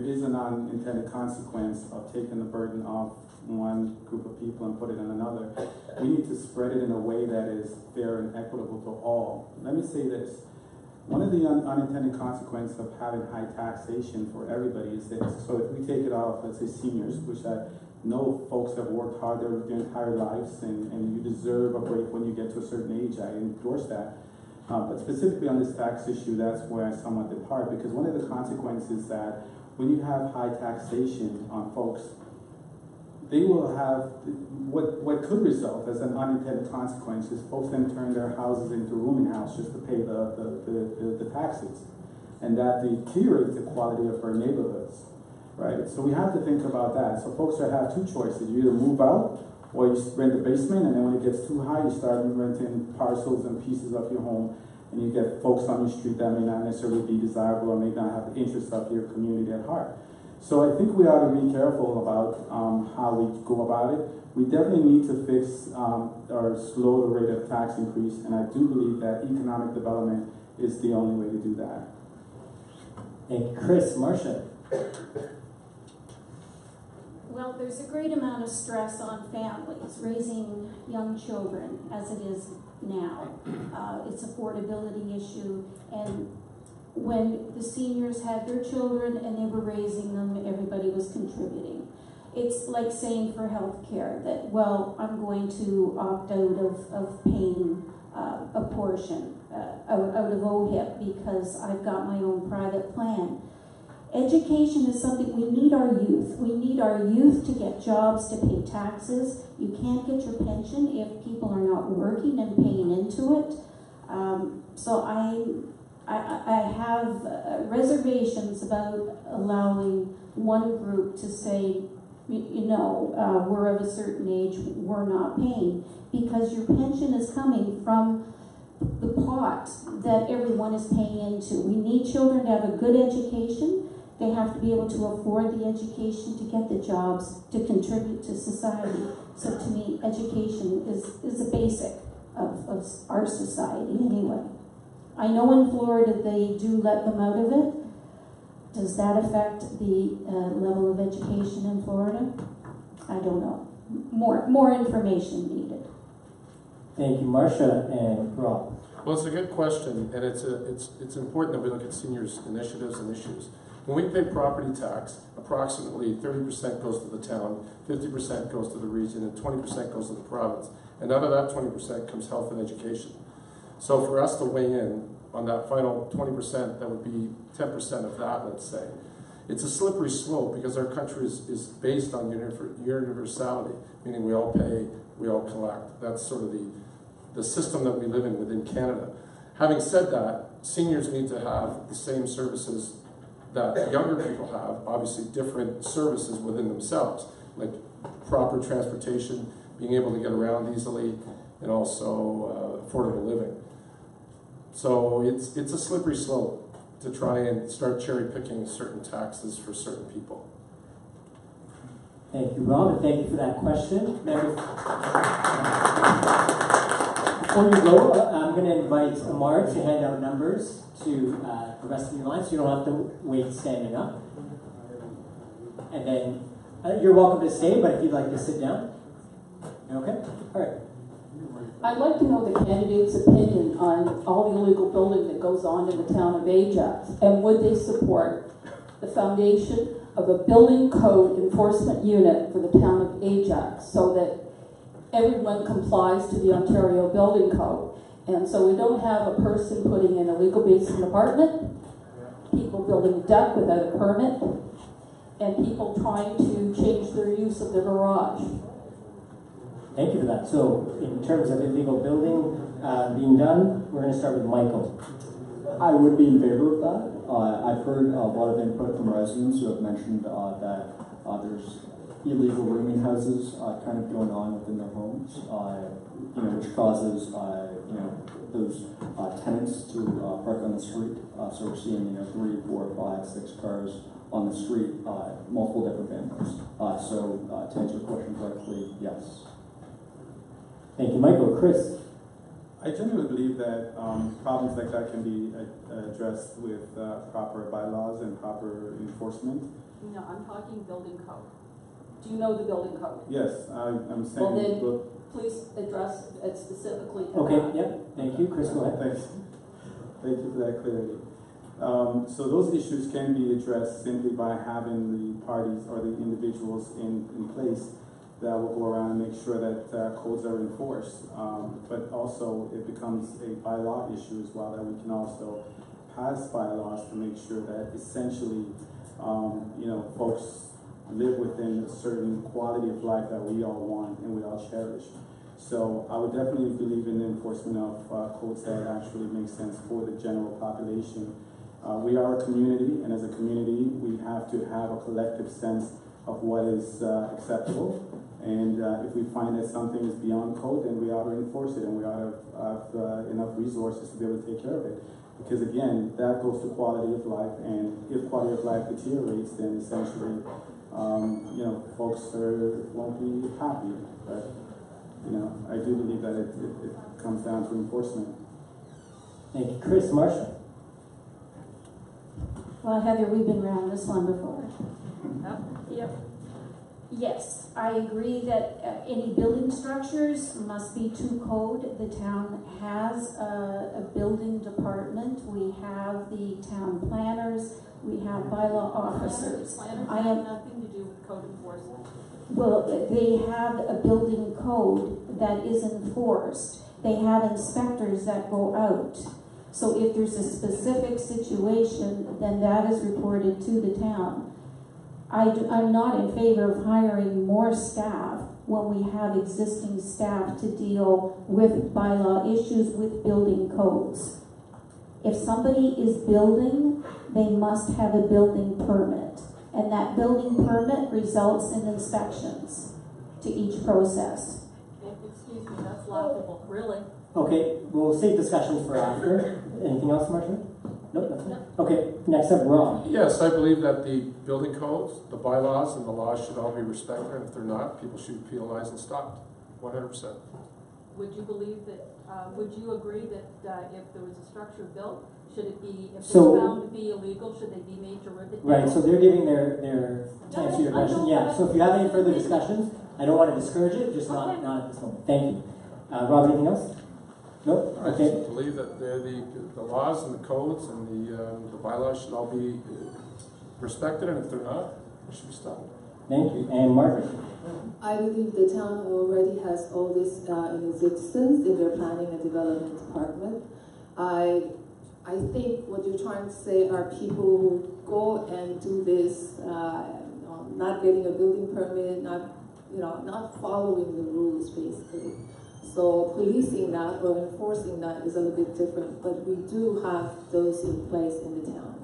is an unintended consequence of taking the burden off one group of people and put it on another. We need to spread it in a way that is fair and equitable to all. Let me say this. One of the unintended consequences of having high taxation for everybody is this. So if we take it off, let's say seniors, which I know folks have worked hard their entire lives, and you deserve a break when you get to a certain age. I endorse that. But specifically on this tax issue, that's where I somewhat depart, because one of the consequences that when you have high taxation on folks, they will have what could result as an unintended consequence is folks then turn their houses into rooming house just to pay the taxes, and that deteriorates the quality of our neighborhoods, right? So we have to think about that. So folks have two choices: you either move out, or you rent the basement, and then when it gets too high, you start renting parcels and pieces of your home, and you get folks on your street that may not necessarily be desirable or may not have the interest of your community at heart. So I think we ought to be careful about how we go about it. We definitely need to fix or slow the rate of tax increase, and I do believe that economic development is the only way to do that. Thank you, Chris. Marcia. Well, there's a great amount of stress on families raising young children as it is now. It's affordability issue, and when the seniors had their children and they were raising them, everybody was contributing. It's like saying for healthcare that, well, I'm going to opt out of paying a portion out of OHIP because I've got my own private plan. Education is something, we need our youth. We need our youth to get jobs, to pay taxes. You can't get your pension if people are not working and paying into it. So I have reservations about allowing one group to say, we're of a certain age, we're not paying, because your pension is coming from the pot that everyone is paying into. We need children to have a good education. They have to be able to afford the education to get the jobs to contribute to society. So to me, education is a basic of our society anyway. I know in Florida they do let them out of it. Does that affect the level of education in Florida? I don't know. More information needed. Thank you, Marcia and Rob. Well, it's a good question, and it's important that we look at seniors' initiatives and issues. When we pay property tax, approximately 30% goes to the town, 50% goes to the region, and 20% goes to the province. And out of that 20% comes health and education. So for us to weigh in on that final 20%, that would be 10% of that, let's say. It's a slippery slope because our country is based on universality, meaning we all pay, we all collect. That's sort of the system that we live in within Canada. Having said that, seniors need to have the same services that younger people have, obviously different services within themselves, like proper transportation, being able to get around easily, and also affordable living. So it's a slippery slope to try and start cherry picking certain taxes for certain people. Thank you, Rob, and thank you for that question. Before you go, I'm going to invite Amar to hand out numbers to the rest of your line, so you don't have to wait standing up. And then you're welcome to stay, but if you'd like to sit down. Okay? All right. I'd like to know the candidate's opinion on all the illegal building that goes on in the town of Ajax, and would they support the foundation of a building code enforcement unit for the town of Ajax so that everyone complies to the Ontario Building Code. And so we don't have a person putting in a legal basement apartment, people building a deck without a permit, and people trying to change their use of the garage. Thank you for that. So in terms of illegal building being done, we're going to start with Michael. I would be in favor of that. I've heard a lot of input from residents who have mentioned that there's illegal rooming houses kind of going on within their homes, which causes those tenants to park on the street. So we're seeing 3, 4, 5, 6 cars on the street, multiple different families. So to answer your question correctly, yes. Thank you, Michael. Chris? I genuinely believe that problems like that can be addressed with proper bylaws and proper enforcement. No, I'm talking building code. Do you know the building code? Yes, I'm saying. Well, then, please address it specifically to Okay, that. yep. Thank you. Chris, go ahead. Thanks. Thank you for that clarity. So those issues can be addressed simply by having the parties or the individuals in place that will go around and make sure that codes are enforced. But also it becomes a bylaw issue as well, that we can also pass bylaws to make sure that essentially, folks live within a certain quality of life that we all want and we all cherish. So I would definitely believe in the enforcement of codes that actually make sense for the general population. We are a community, and as a community, we have to have a collective sense of what is acceptable. And if we find that something is beyond code, then we ought to enforce it, and we ought to have enough resources to be able to take care of it. Because again, that goes to quality of life, and if quality of life deteriorates, then essentially, folks won't be happy. But I do believe that it comes down to enforcement. Thank you, Chris. Marcia? Well, Heather, we've been around this one before. Yep. Yes, I agree that any building structures must be to code. The town has a building department. We have the town planners. We have bylaw officers. Planners I have am, nothing to do with code enforcement. well, they have a building code that is enforced. They have inspectors that go out. So if there's a specific situation, then that is reported to the town. I'm not in favor of hiring more staff when we have existing staff to deal with bylaw issues with building codes. If somebody is building, they must have a building permit. And that building permit results in inspections to each process. Excuse me, that's laughable, really. Okay, we'll save discussions for after. Anything else, Marcia? Nope, nothing. Okay, next up, Rob. Yes, I believe that the building codes, the bylaws, and the laws should all be respected, and if they're not, people should be penalized and stopped. 100%. Would you believe that, would you agree that if there was a structure built, should it be, if So- it's found to be illegal, should they be made to rip it down? Right, so they're giving their to answer your question. Yeah, so if you have any further discussions, I don't want to discourage it, just not at this moment. Thank you. Rob, anything else? Nope? I Okay. just believe that the laws and the codes and the bylaws should all be respected, and if they're not, they should be stopped. Thank you. And Margaret? I believe the town already has all this in existence in their planning and development department. I think what you're trying to say are people who go and do this, not getting a building permit, not following the rules basically. So policing that or enforcing that is a little bit different, but we do have those in place in the town.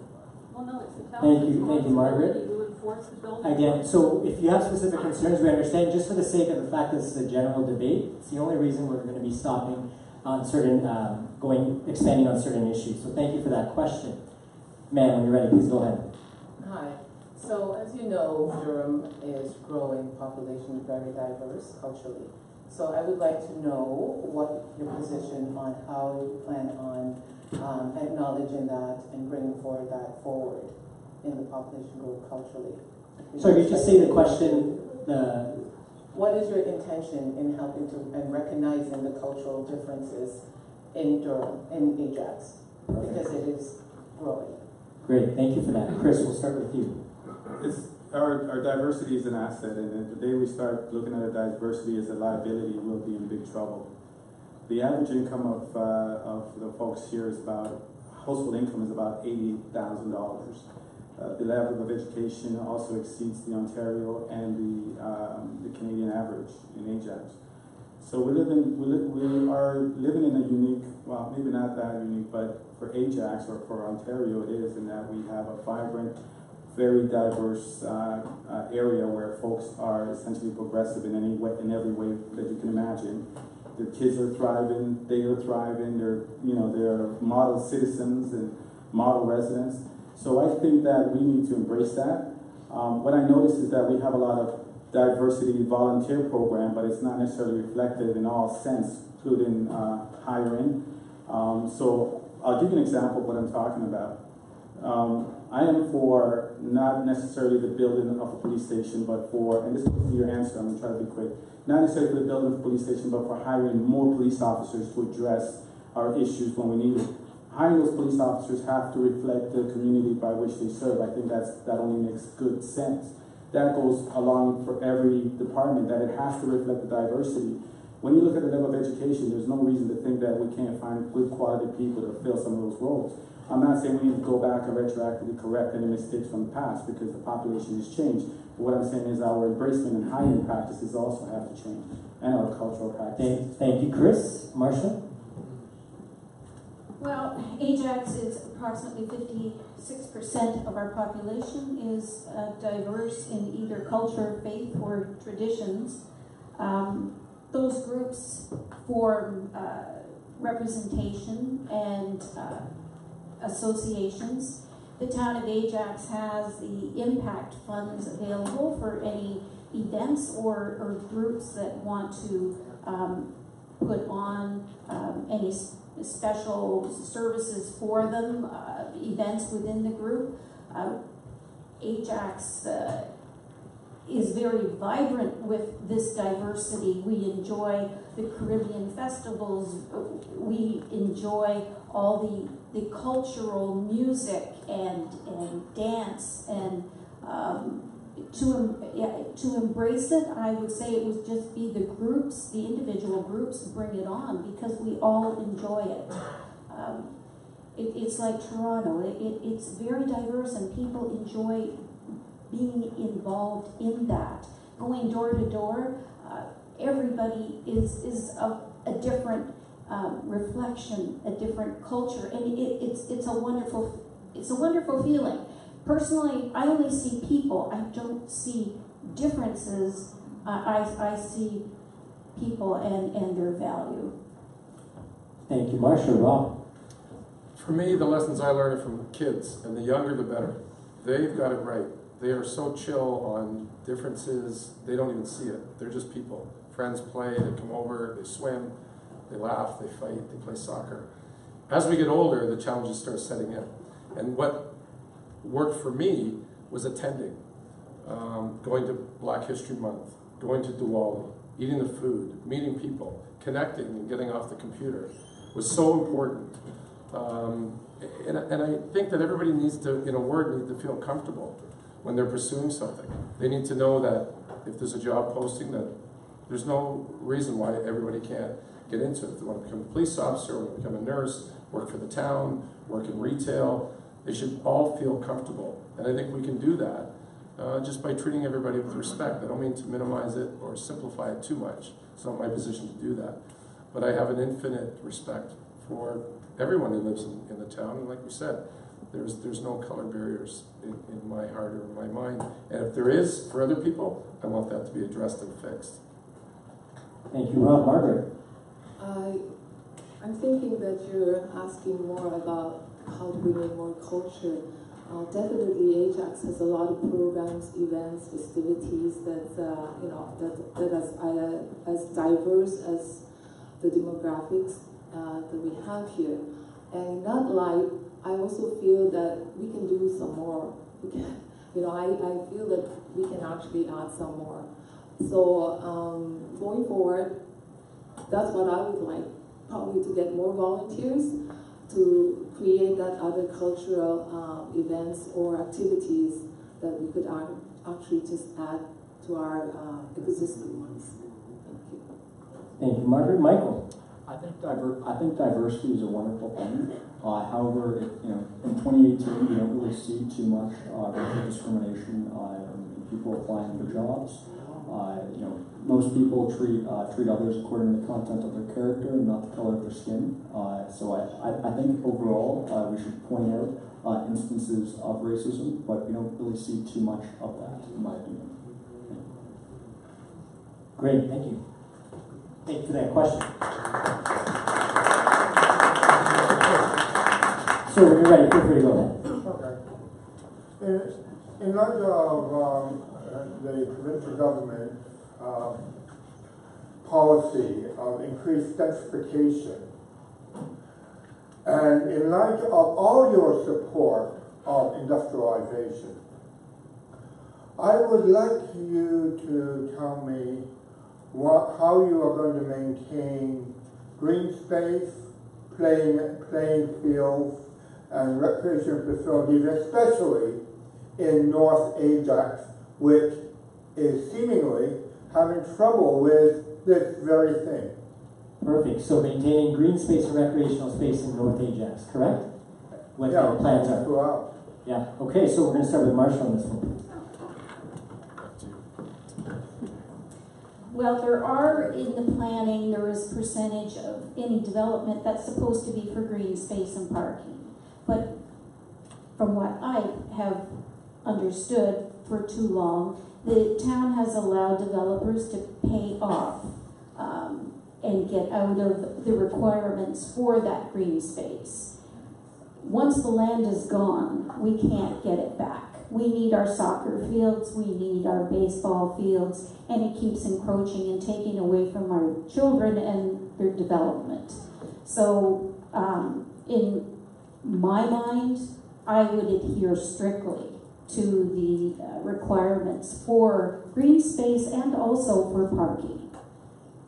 Well, no, it's the town's Thank you, Margaret. responsibility to enforce the building. Again, so if you have specific concerns, we understand, just for the sake of the fact that this is a general debate, it's the only reason we're going to be stopping on certain, expanding on certain issues. So thank you for that question. Ma'am, when you're ready, please go ahead. Hi. So as you know, Durham is growing population, very diverse culturally. So I would like to know what your position on how you plan on acknowledging that and bringing forward in the population growth culturally. So if you just say the question, what is your intention in helping to and recognizing the cultural differences in Durham, in Ajax, because it is growing? Great, thank you for that. Chris, we'll start with you. Our diversity is an asset, and the day we start looking at our diversity as a liability, we'll be in big trouble. The average income of the folks here is household income is about $80,000. The level of education also exceeds the Ontario and the Canadian average in Ajax. So we are living in a unique, well, maybe not that unique, but for Ajax or for Ontario it is, in that we have a vibrant, very diverse area where folks are essentially progressive in every way that you can imagine. The kids are thriving, they are thriving, they're model citizens and model residents. So I think that we need to embrace that. What I noticed is that we have a lot of diversity volunteer program, but it's not necessarily reflective in all sense, including hiring. So I'll give you an example of what I'm talking about. I am for not necessarily the building of a police station, but for, and this is your answer, I'm going to try to be quick, not necessarily for the building of a police station, but for hiring more police officers to address our issues when we need it. Hiring those police officers have to reflect the community by which they serve. I think that only makes good sense. That goes along for every department, that it has to reflect the diversity. When you look at the level of education, there's no reason to think that we can't find good quality people to fill some of those roles. I'm not saying we need to go back and retroactively correct any mistakes from the past because the population has changed. But what I'm saying is our embracement and hiring practices also have to change, and our cultural practices. Thank you, Chris. Marcia? Well, Ajax is approximately 56% of our population is diverse in either culture, faith, or traditions. Those groups form representation and associations. The town of Ajax has the impact funds available for any events or groups that want to put on any special services for them, events within the group. Ajax is very vibrant with this diversity. We enjoy the Caribbean festivals. We enjoy all the cultural music and dance, and to embrace it, I would say it would just be the groups, the individual groups, bring it on, because we all enjoy it. It's like Toronto. It's very diverse, and people enjoy being involved in that. Going door to door, everybody is a different reflection, a different culture, and it's a wonderful feeling. Personally, I only see people. I don't see differences. I see people and their value. Thank you, Marsha. Rob? For me, the lessons I learned from kids, and the younger the better. They've got it right. They are so chill on differences, they don't even see it. They're just people. Friends play, they come over, they swim, they laugh, they fight, they play soccer. As we get older, the challenges start setting in. And what worked for me was attending, going to Black History Month, going to Diwali, eating the food, meeting people, connecting and getting off the computer was so important. And I think that everybody needs to, in a word, need to feel comfortable when they're pursuing something. They need to know that if there's a job posting, that there's no reason why everybody can't get into it. If they want to become a police officer, want to become a nurse, work for the town, work in retail, they should all feel comfortable. And I think we can do that just by treating everybody with respect. I don't mean to minimize it or simplify it too much. It's not my position to do that. But I have an infinite respect for everyone who lives in the town. And like we said, there's no color barriers in my heart or in my mind. And if there is for other people, I want that to be addressed and fixed. Thank you, Rob. Margaret? I'm thinking that you're asking more about how to bring in more culture. Definitely, Ajax has a lot of programs, events, festivities that that as diverse as the demographics that we have here. And in that light, I also feel that we can do some more. We can, I feel that we can actually add some more. So going forward, that's what I would like, probably to get more volunteers to create that other cultural events or activities that we could actually just add to our existing ones. Thank you. Thank you, Margaret. Michael? I think diversity is a wonderful thing. However, in 2018, we don't really see too much racial discrimination in people applying for jobs. Most people treat others according to the content of their character and not the color of their skin. So I think overall we should point out instances of racism, but we don't really see too much of that, in my opinion. Great, thank you. Thank you for that question. So when you're ready, feel free to go ahead. Okay. In light of the provincial government policy of increased densification, and in light of all your support of industrialization, I would like you to tell me how you are going to maintain green space, playing fields, and recreation facilities, especially in North Ajax, which is seemingly having trouble with this very thing. Perfect. So maintaining green space and recreational space in North Ajax, correct? What your plans are? Throughout. Yeah. Okay, so we're going to start with Marsha on this one. Well, there are in the planning, there is percentage of any development that's supposed to be for green space and parking. But from what I have understood for too long, the town has allowed developers to pay off and get out of the requirements for that green space. Once the land is gone, we can't get it back. We need our soccer fields, we need our baseball fields, and it keeps encroaching and taking away from our children and their development. So in my mind, I would adhere strictly to the requirements for green space and also for parking.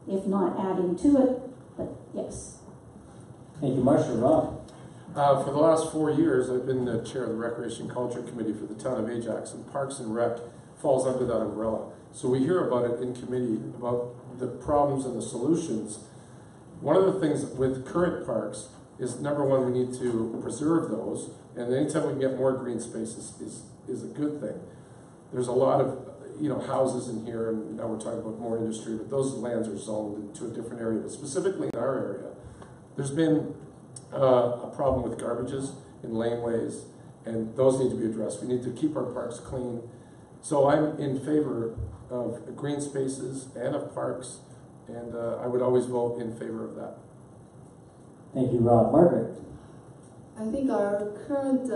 If not adding to it, but yes. Thank you, Marcia. Rob? For the last 4 years, I've been the chair of the Recreation Culture Committee for the town of Ajax, and Parks and Rec falls under that umbrella. So we hear about it in committee, about the problems and the solutions. One of the things with current parks is, number one, we need to preserve those, and anytime we can get more green spaces is a good thing. There's a lot of houses in here, and now we're talking about more industry, but those lands are zoned to a different area. But specifically in our area, there's been a problem with garbages in laneways, and those need to be addressed. We need to keep our parks clean. So I'm in favor of green spaces and of parks, and I would always vote in favor of that. Thank you, Rob. Margaret? I think our current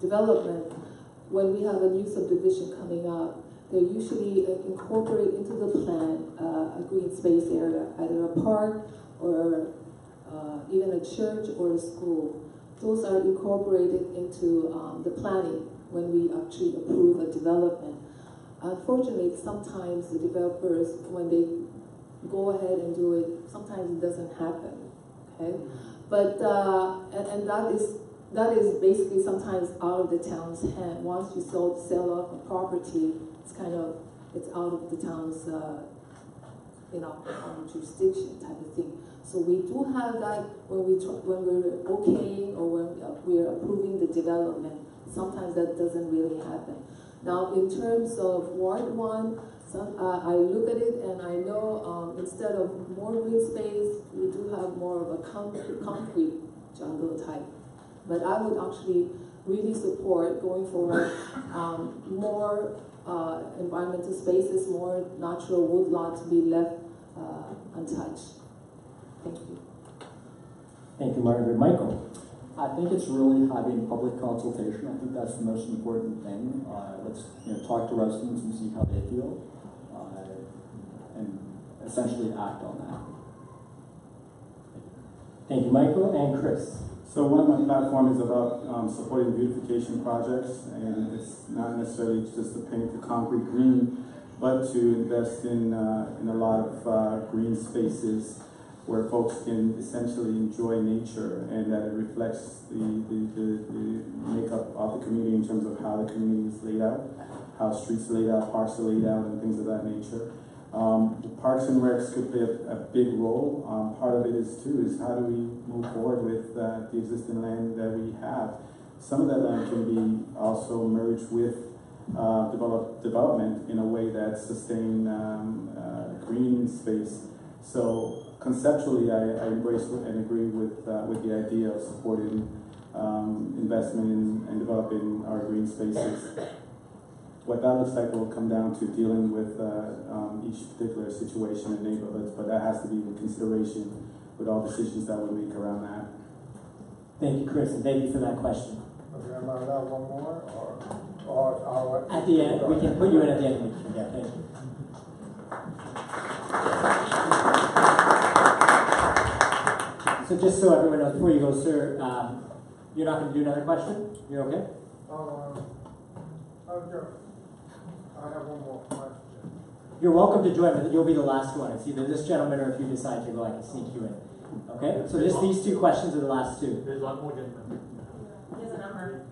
development, when we have a new subdivision coming up, they usually incorporate into the plan a green space area, either a park or even a church or a school. Those are incorporated into the planning when we actually approve a development. Unfortunately, sometimes the developers, when they go ahead and do it, sometimes it doesn't happen, okay? But, and that is basically sometimes out of the town's hand. Once you sell off a property, it's out of the town's, jurisdiction type of thing. So we do have that when we're okaying or when we're approving the development. Sometimes that doesn't really happen. Now, in terms of Ward 1, I look at it and I know instead of more green space, we do have more of a concrete jungle type. But I would actually really support going forward more environmental spaces, more natural woodlot to be left untouched. Thank you. Thank you, Margaret. Michael? I think it's really having public consultation. I think that's the most important thing. Let's talk to residents and see how they feel, and essentially act on that. Thank you, Michael. And Chris? So one of my platform is about supporting beautification projects, and it's not necessarily just to paint the concrete green, but to invest in a lot of green spaces where folks can essentially enjoy nature, and that it reflects the makeup of the community in terms of how the community is laid out, how streets are laid out, parks are laid out, and things of that nature. Parks and Recs could play a big role. Part of it is how do we move forward with the existing land that we have. Some of that land can be also merged with development in a way that sustain green space. So conceptually, I embrace and agree with the idea of supporting investment in and developing our green spaces. What that looks like will come down to dealing with each particular situation in neighborhoods, but that has to be in consideration with all decisions that we make around that. Thank you, Chris, and thank you for that question. Okay, am I allowed one more, or at the end, we can put you in at the end of the meeting. Yeah, thank you. So just so everyone knows, before you go, sir, you're not going to do another question? You're okay? I have one more question. You're welcome to join, but you'll be the last one. It's either this gentleman or if you decide to go, I can sneak you in. Okay? So just these two questions are the last two. There's one more gentleman. There's a number.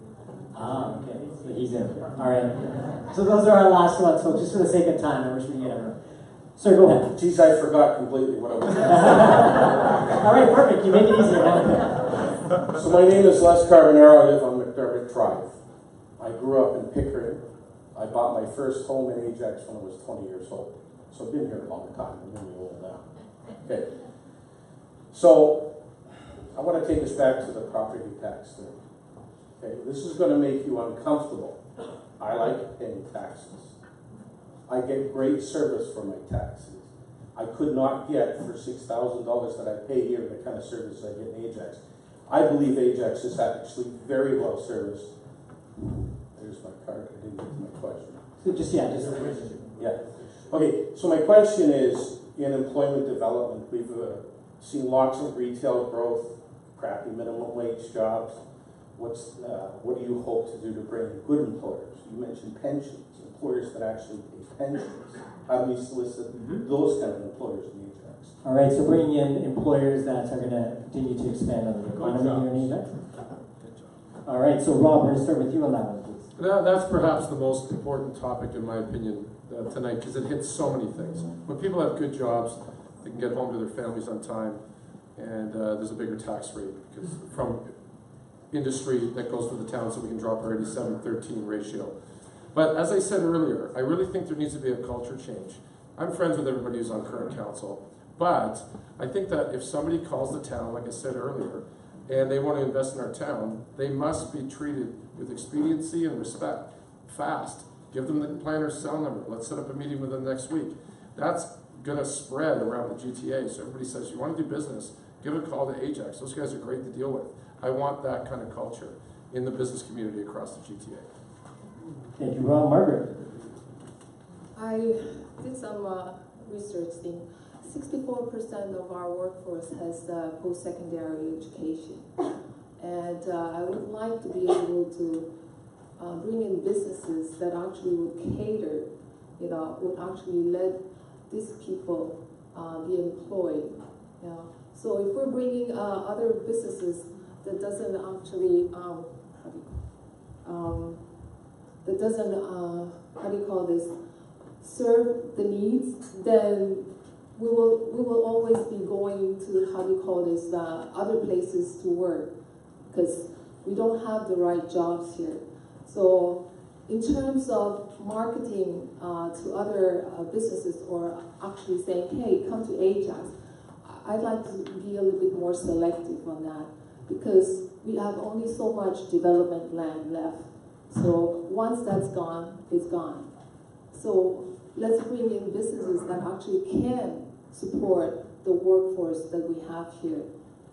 Ah, okay. So he's in. All right. So those are our last ones. So just for the sake of time, I wish we could get everyone. Sir, go ahead. Geez, I forgot completely what I was saying. All right, perfect. You make it easier now. So my name is Les Carbonaro. I live on McDermott Drive. I grew up in Pickering. I bought my first home in Ajax when I was 20 years old. So I've been here a long time. I'm really old now. Okay. So I want to take us back to the property tax thing. Okay. This is going to make you uncomfortable. I like paying taxes. I get great service for my taxes. I could not get for $6,000 that I pay here the kind of service I get in Ajax. I believe Ajax is actually very well serviced. There's my card. I didn't get to my question. So just yeah. Okay. So my question is, in employment development, we've seen lots of retail growth, crappy minimum wage jobs. what do you hope to do to bring good employers? You mentioned pensions, employers that actually pay pensions. How do you solicit those kind of employers in Ajax? All right, so bringing in employers that are going to continue to expand on the economy here in Ajax. All right, so Rob, we're going to start with you on that one, please. That's perhaps the most important topic, in my opinion, tonight, because it hits so many things. When people have good jobs, they can get home to their families on time, and there's a bigger tax rate because from industry that goes to the town, so we can drop our 87-13 ratio. But as I said earlier, I really think there needs to be a culture change. I'm friends with everybody who's on current council, but I think that if somebody calls the town, like I said earlier, and they want to invest in our town, they must be treated with expediency and respect, fast. Give them the planner's cell number. Let's set up a meeting with them next week. That's going to spread around the GTA. So everybody says, you want to do business, give a call to Ajax. Those guys are great to deal with. I want that kind of culture in the business community across the GTA. Thank you, Rob. Margaret. I did some research thing. 64% of our workforce has post-secondary education. And I would like to be able to bring in businesses that actually would cater, would actually let these people be employed. So if we're bringing other businesses that doesn't actually, serve the needs, then we will always be going to, other places to work, because we don't have the right jobs here. So in terms of marketing to other businesses, or actually saying, hey, come to Ajax, I'd like to be a little bit more selective on that, because we have only so much development land left. So once that's gone, it's gone. So let's bring in businesses that actually can support the workforce that we have here.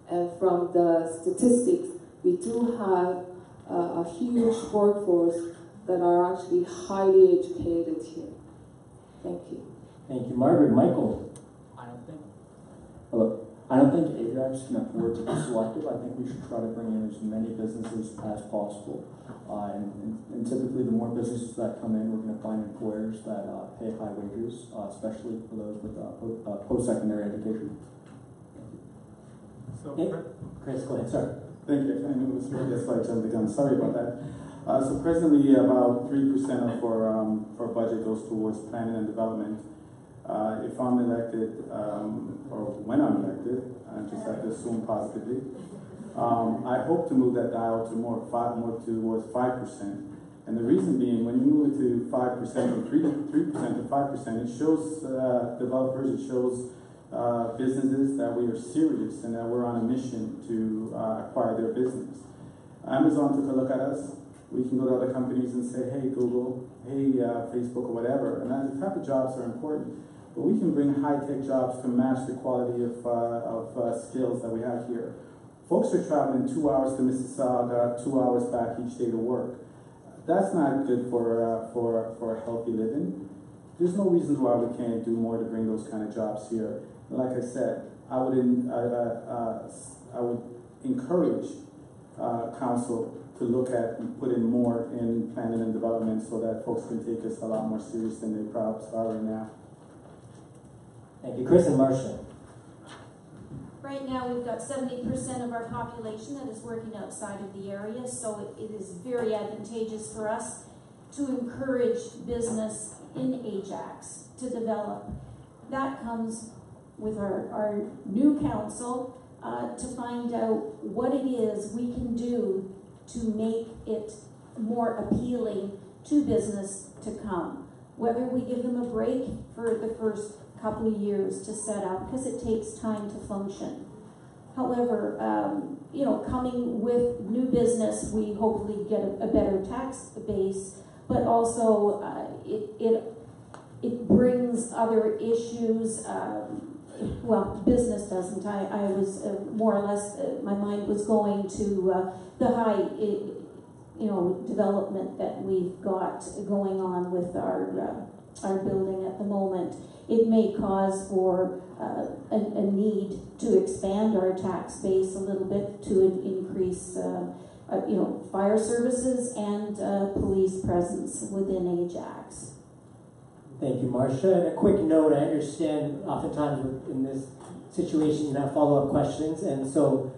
And from the statistics, we do have a huge workforce that are actually highly educated here. Thank you. Thank you, Margaret. Michael. I don't think Ajax can afford to be selective. I think we should try to bring in as many businesses as possible. And typically the more businesses that come in, we're going to find employers that pay high wages, especially for those with post-secondary education. So, Chris, go ahead, sorry. thank you. I knew it was just like jumping the gun. Sorry about that. So presently, about 3% of our budget goes towards planning and development. If I'm elected, or when I'm elected, I just have to assume positively, I hope to move that dial to more towards 5%. And the reason being, when you move it to 5%, from 3% to 5%, it shows developers, it shows businesses that we are serious and that we're on a mission to acquire their business. Amazon took a look at us. We can go to other companies and say, hey, Google, hey, Facebook, or whatever. And the type of jobs are important. But we can bring high-tech jobs to match the quality of skills that we have here. Folks are traveling 2 hours to Mississauga, 2 hours back each day to work. That's not good for healthy living. There's no reason why we can't do more to bring those kind of jobs here. And like I said, I would encourage council to look at and put in more in planning and development so that folks can take us a lot more serious than they perhaps are right now. Thank you, Chris and Marcia. Right now, we've got 70% of our population that is working outside of the area, so it is very advantageous for us to encourage business in Ajax to develop. That comes with our new council to find out what it is we can do to make it more appealing to business to come. Whether we give them a break for the first couple of years to set up, because it takes time to function. However, coming with new business, we hopefully get a better tax base, but also it brings other issues. Well, business doesn't. I was more or less, my mind was going to the high, development that we've got going on with our building at the moment. It may cause for a need to expand our tax base a little bit to increase fire services and police presence within Ajax. Thank you, Marcia. And a quick note, I understand oftentimes in this situation you have follow-up questions, and so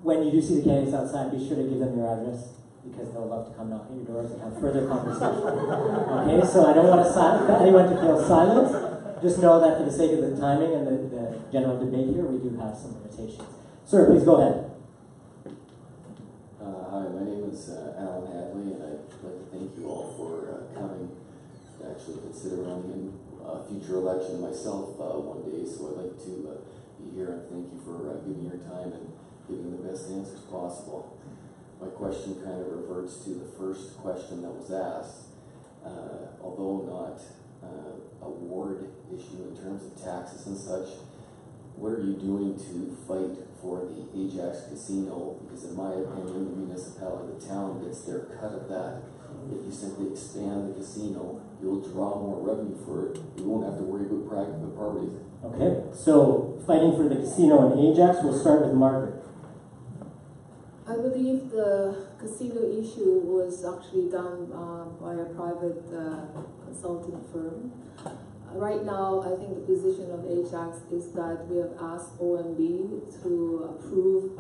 when you do see the candidates outside, be sure to give them your address, because they'll love to come knock at your doors and have further conversation. Okay, so I don't want anyone to feel silent. Just know that for the sake of the timing and the general debate here, we do have some limitations. Sir, please go ahead. Hi, my name is Alan Hadley, and I'd like to thank you all for coming to actually consider running in a future election myself one day. So I'd like to be here and thank you for giving your time and giving the best answers possible. My question kind of reverts to the first question that was asked. Although not a ward issue in terms of taxes and such, what are you doing to fight for the Ajax Casino? Because in my opinion, the municipality, the town gets their cut of that. If you simply expand the casino, you'll draw more revenue for it. You won't have to worry about private parties. Okay, so fighting for the casino in Ajax, we'll start with Margaret. I believe the casino issue was actually done by a private consulting firm. Right now, I think the position of Ajax is that we have asked OMB to approve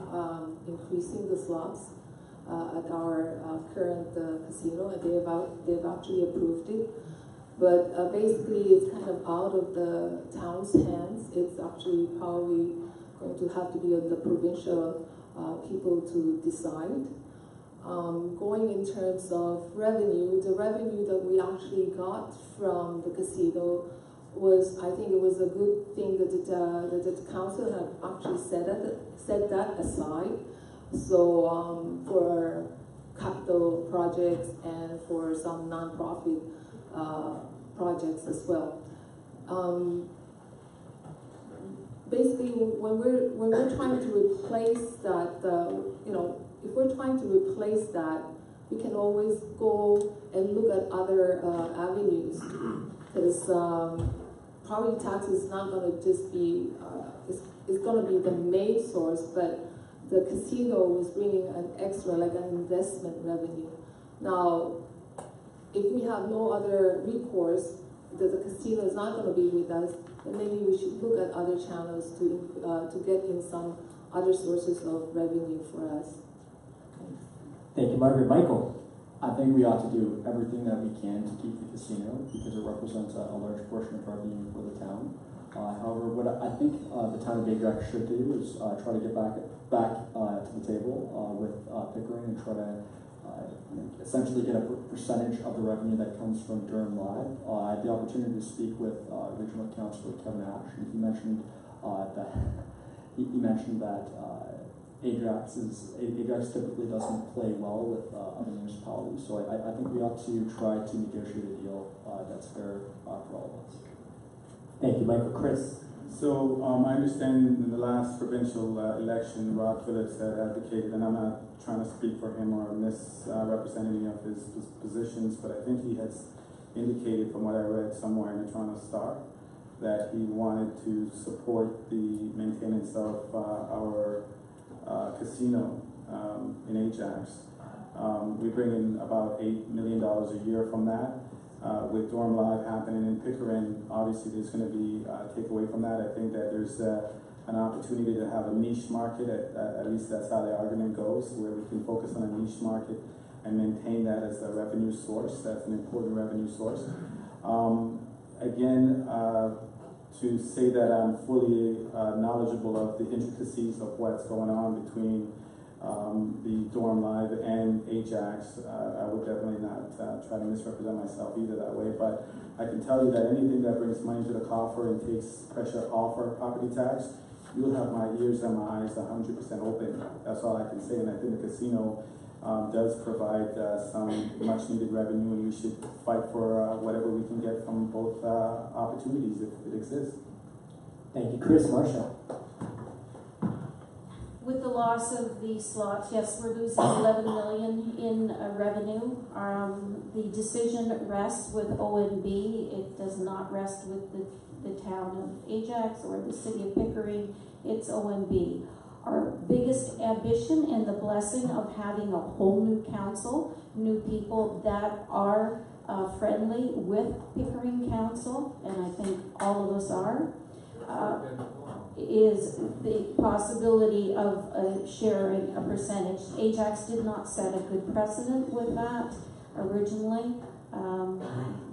increasing the slots at our current casino, and they've actually approved it. But basically, it's kind of out of the town's hands. It's actually probably going to have to be on the provincial people to decide. Going in terms of revenue, the revenue that we actually got from the casino was, I think it was a good thing that the council had actually set that aside. So for capital projects and for some non-profit projects as well. Basically, when we're trying to replace that, if we're trying to replace that, we can always go and look at other avenues, because property tax is not going to just be, it's going to be the main source, but the casino was bringing an extra, like an investment revenue. Now, if we have no other recourse, that the casino is not going to be with us, then maybe we should look at other channels to get in some other sources of revenue for us. Thank you, Margaret. Michael. I think we ought to do everything that we can to keep the casino, because it represents a large portion of revenue for the town. However, what I think the town of Ajax should do is try to get back to the table with Pickering and try to essentially get a percentage of the revenue that comes from Durham Live. I had the opportunity to speak with Regional Councillor Kevin Ash, and he mentioned that Ajax typically doesn't play well with other municipalities. So I think we ought to try to negotiate a deal that's fair for all of us. Thank you, Michael. Chris. So I understand in the last provincial election, Rob Phillips had advocated, and I'm not trying to speak for him or misrepresent any of his positions, but I think he has indicated from what I read somewhere in the Toronto Star that he wanted to support the maintenance of our casino in Ajax. We bring in about $8 million a year from that. With Dorm Live happening in Pickering, obviously there's going to be a takeaway from that. I think that there's an opportunity to have a niche market, at least that's how the argument goes, where we can focus on a niche market and maintain that as a revenue source. That's an important revenue source. Again, to say that I'm fully knowledgeable of the intricacies of what's going on between the Dorm Live and Ajax, I would definitely not try to misrepresent myself either that way, but I can tell you that anything that brings money to the coffer and takes pressure off our property tax, you'll have my ears and my eyes 100% open. That's all I can say, and I think the casino does provide some much needed revenue, and we should fight for whatever we can get from both opportunities if it exists. Thank you, Chris. Marcia. With the loss of the slots, yes, we're losing $11 million in revenue. The decision rests with OMB. It does not rest with the town of Ajax or the city of Pickering. It's OMB. our biggest ambition and the blessing of having a whole new council, new people that are friendly with Pickering Council, and I think all of us are, is the possibility of sharing a percentage. Ajax did not set a good precedent with that originally,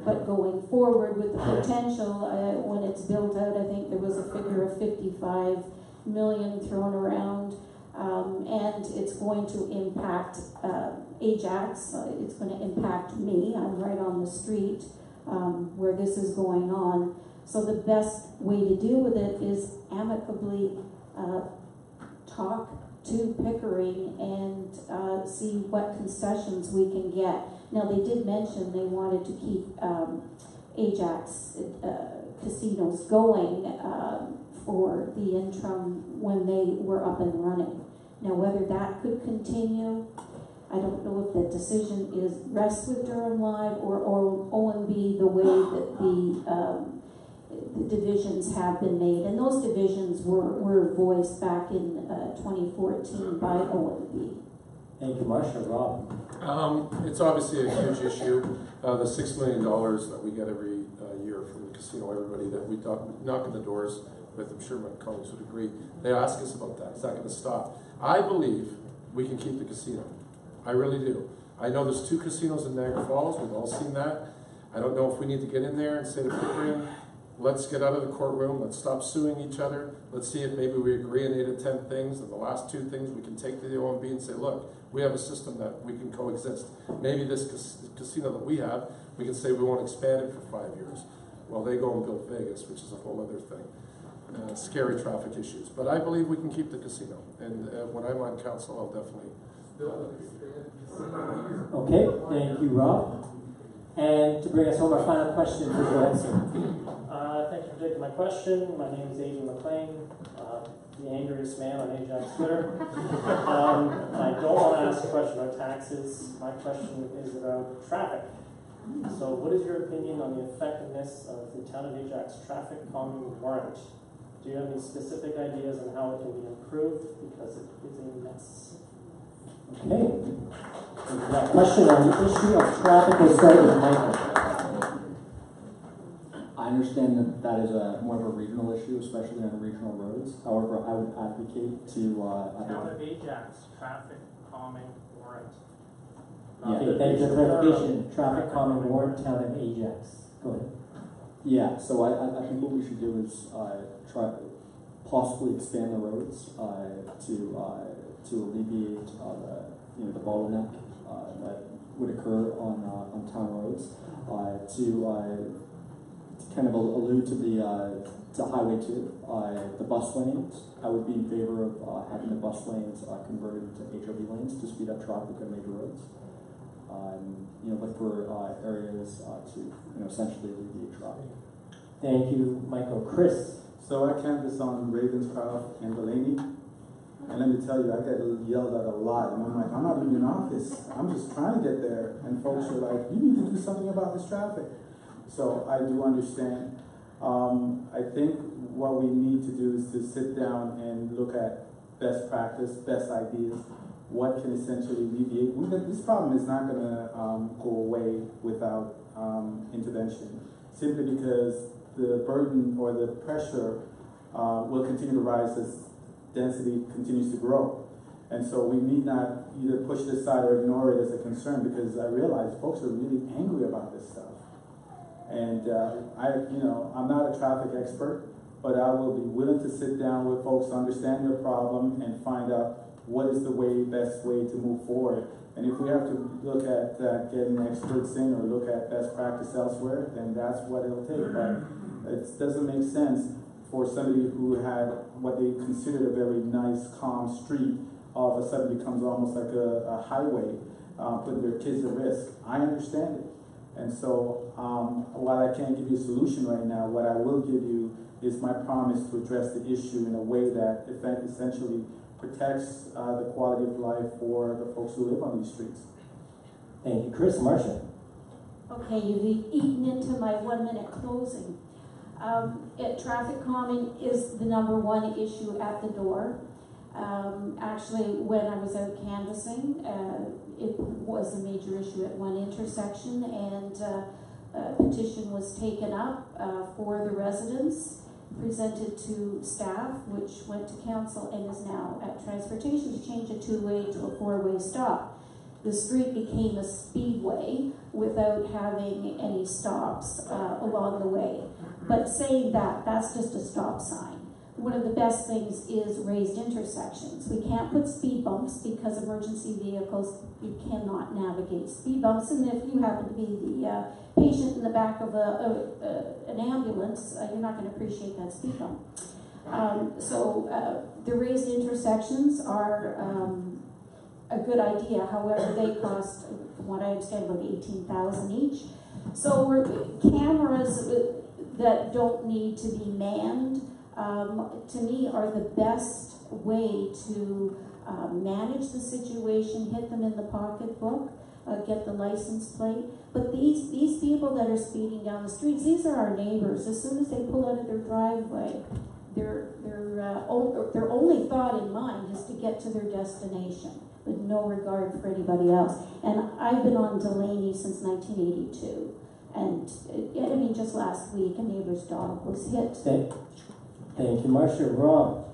but going forward with the potential, when it's built out, I think there was a figure of 55 million thrown around, and it's going to impact Ajax. It's going to impact me. I'm right on the street where this is going on. So the best way to deal with it is amicably talk to Pickering and see what concessions we can get. Now, they did mention they wanted to keep Ajax casinos going for the interim when they were up and running. Now, whether that could continue, I don't know if the decision rests with Durham Live or OMB, the way that the divisions have been made. And those divisions were voiced back in 2014 by OMB. Thank you, Marcia. Rob? It's obviously a huge issue. The $6 million that we get every year from the casino, everybody that we knock on the doors with, I'm sure my colleagues would agree, they ask us about that. Is that going to stop? I believe we can keep the casino. I really do. I know there's 2 casinos in Niagara Falls. We've all seen that. I don't know if we need to get in there and say to Pickering, let's get out of the courtroom, let's stop suing each other, let's see if maybe we agree on 8 or 10 things, and the last 2 things we can take to the OMB and say, look, we have a system that we can coexist. Maybe this casino that we have, we can say we won't expand it for 5 years. Well, they go and build Vegas, which is a whole other thing. Scary traffic issues. But I believe we can keep the casino, and when I'm on council, I'll definitely... Okay, thank you, Rob. And to bring us home, our final question, please go ahead, sir. Thank you for taking my question. My name is Adrian McLean, the angriest man on Ajax Twitter. I don't want to ask a question about taxes. My question is about traffic. So what is your opinion on the effectiveness of the Town of Ajax traffic calming warrant? Do you have any specific ideas on how it can be improved? Because it is a mess. Okay. That question on the issue of traffic will start with Michael. I understand that is more of a regional issue, especially on regional roads. However, I would advocate to... Town of Ajax traffic calming warrant. Okay, thank you for clarification. Traffic calming warrant, Town of Ajax. Go ahead. Yeah, so I think what we should do is try possibly expand the roads to alleviate the bottleneck that would occur on town roads. To kind of allude to the Highway 2, the bus lanes, I would be in favor of having the bus lanes converted into HOV lanes to speed up traffic on major roads. Look for areas to essentially alleviate traffic. Thank you, Michael. Chris? So I canvass on Ravenscroft and Delaney, and let me tell you, I get yelled at a lot, and I'm like, I'm not even in office. I'm just trying to get there, and folks are like, you need to do something about this traffic. So I do understand. I think what we need to do is to sit down and look at best practice, best ideas, what can essentially alleviate. This problem is not going to go away without intervention, simply because the burden or the pressure will continue to rise as density continues to grow. And so we need not either push this aside or ignore it as a concern, because I realize folks are really angry about this stuff. And I'm not a traffic expert, but I will be willing to sit down with folks, understand their problem, and find out what is the best way to move forward. And if we have to look at getting experts in or look at best practice elsewhere, then that's what it'll take. But it doesn't make sense for somebody who had what they considered a very nice, calm street, all of a sudden becomes almost like a highway, putting their kids at risk. I understand it. And so while I can't give you a solution right now, what I will give you is my promise to address the issue in a way that essentially protects the quality of life for the folks who live on these streets. Thank you. Chris? Marcia? Okay, you've eaten into my 1 minute closing. Traffic calming is the #1 issue at the door. Actually, when I was out canvassing, it was a major issue at one intersection, and a petition was taken up for the residents, presented to staff, which went to council and is now at transportation to change a two-way to a four-way stop. The street became a speedway without having any stops along the way. But saying that, that's just a stop sign. One of the best things is raised intersections. We can't put speed bumps because emergency vehicles, you cannot navigate speed bumps, and if you happen to be the patient in the back of an ambulance, you're not going to appreciate that speed bump. The raised intersections are a good idea. However, they cost, from what I understand, about $18,000 each. So cameras that don't need to be manned, to me, are the best way to manage the situation, hit them in the pocketbook, get the license plate. But these people that are speeding down the streets, these are our neighbors. As soon as they pull out of their driveway, their only thought in mind is to get to their destination, with no regard for anybody else. And I've been on Delaney since 1982. And I mean, just last week, a neighbor's dog was hit. Thank you, Marcia. Rob.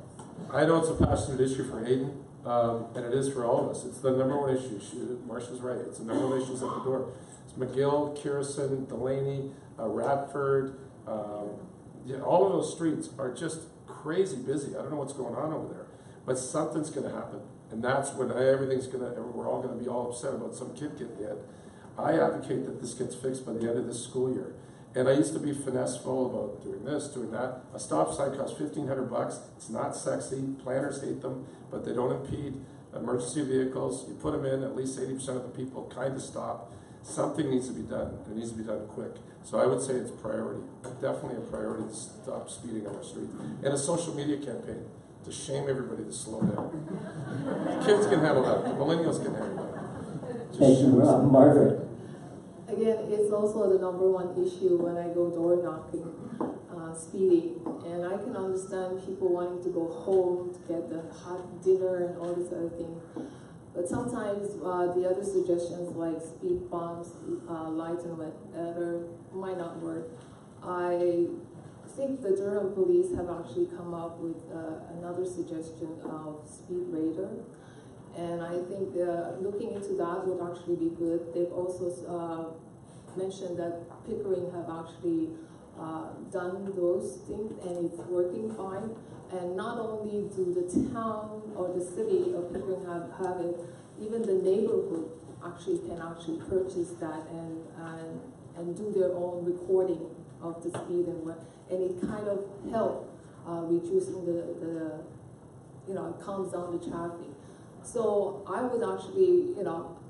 I know it's a passionate issue for Hayden, and it is for all of us. It's the number one issue. Marcia's right. It's the number one issue at the door. It's McGill, Kirison, Delaney, Radford. All of those streets are just crazy busy. I don't know what's going on over there, but something's going to happen, and that's when we're all going to be all upset about some kid getting hit. I advocate that this gets fixed by the end of this school year. And I used to be finesseful about doing this, doing that. A stop sign costs $1,500. It's not sexy. Planners hate them, but they don't impede emergency vehicles. You put them in, at least 80% of the people kind of stop. Something needs to be done. It needs to be done quick. So I would say it's priority. Definitely a priority to stop speeding on our street. And a social media campaign to shame everybody to slow down. Kids can handle that. Millennials can handle that. Thank you, Margaret. Again, it's also the number one issue when I go door knocking, speeding. And I can understand people wanting to go home to get the hot dinner and all this other thing. But sometimes the other suggestions like speed bumps, lights and whatever might not work. I think the Durham police have actually come up with another suggestion of speed radar. And I think looking into that would actually be good. They've also mentioned that Pickering have actually done those things and it's working fine. And not only do the town or the city of Pickering have it, even the neighborhood can purchase that and do their own recording of the speed and it kind of help reducing the it calms down the traffic. So I would actually,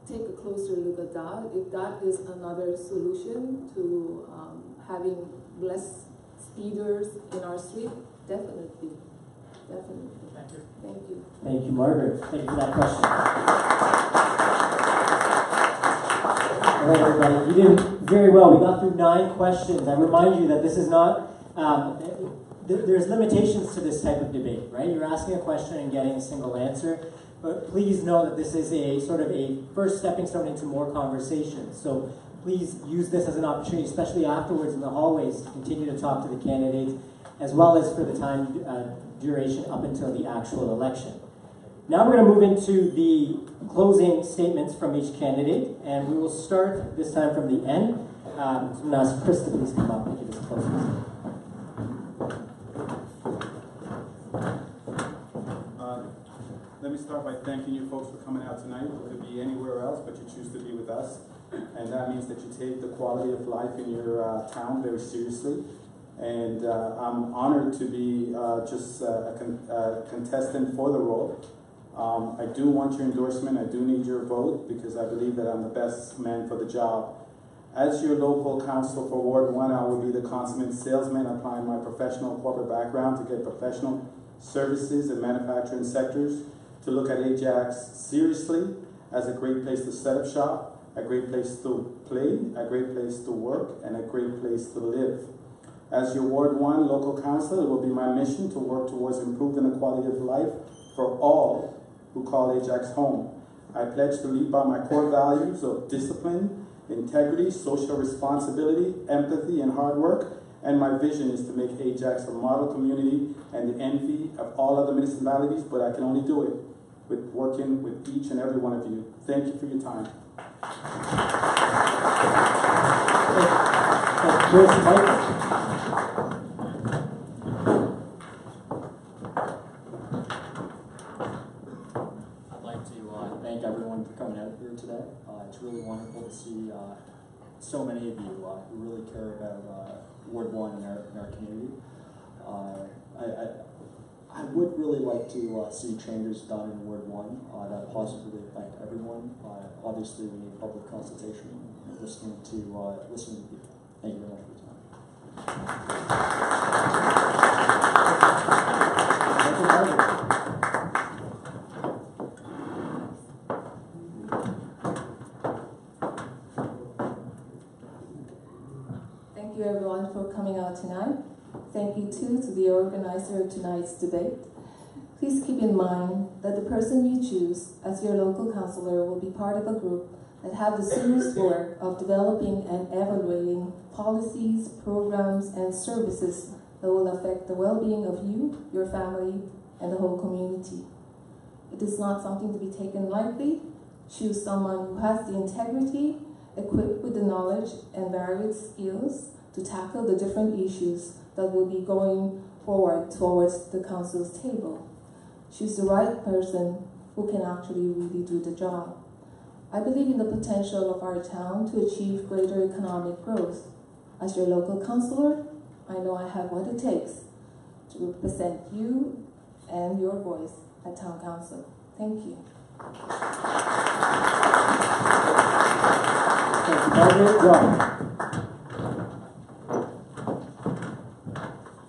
take a closer look at that. If that is another solution to having less speeders in our street, definitely. Thank you. Thank you. Thank you, Margaret. Thank you for that question. All right, everybody. You did very well. We got through 9 questions. I remind you that this is not, there's limitations to this type of debate, right? You're asking a question and getting a single answer. But please know that this is a sort of a first stepping stone into more conversations. So please use this as an opportunity, especially afterwards in the hallways, to continue to talk to the candidates, as well as for the time duration up until the actual election. Now we're going to move into the closing statements from each candidate, and we will start this time from the end. So I'm going to ask Chris to please come up and give us a closing statement. Let me start by thanking you folks for coming out tonight. You could be anywhere else, but you choose to be with us. And that means that you take the quality of life in your town very seriously. And I'm honored to be just a contestant for the role. I do want your endorsement. I do need your vote because I believe that I'm the best man for the job. As your local council for Ward 1, I will be the consummate salesman, applying my professional corporate background to get professional services and manufacturing sectors to look at Ajax seriously as a great place to set up shop, a great place to play, a great place to work, and a great place to live. As your Ward 1 local council, it will be my mission to work towards improving the quality of life for all who call Ajax home. I pledge to lead by my core values of discipline, integrity, social responsibility, empathy, and hard work. And my vision is to make Ajax a model community and the envy of all other municipalities, but I can only do it with working with each and every one of you. Thank you for your time. I'd like to thank everyone for coming out here today. It's really wonderful to see so many of you who really care about Ward 1 in our community. I would really like to see changes done in Ward 1 that positively affect everyone. Obviously, we need public consultation and listening to people. Thank you very much for your time. Thank you everyone for coming out tonight. Thank you too to the organizer of tonight's debate. Please keep in mind that the person you choose as your local councillor will be part of a group that have the serious work of developing and evaluating policies, programs, and services that will affect the well-being of you, your family, and the whole community. It is not something to be taken lightly. Choose someone who has the integrity, equipped with the knowledge and varied skills to tackle the different issues that will be going forward towards the council's table. Choose the right person who can actually really do the job. I believe in the potential of our town to achieve greater economic growth. As your local councillor, I know I have what it takes to represent you and your voice at Town Council. Thank you. Thank you, Margaret. Rob.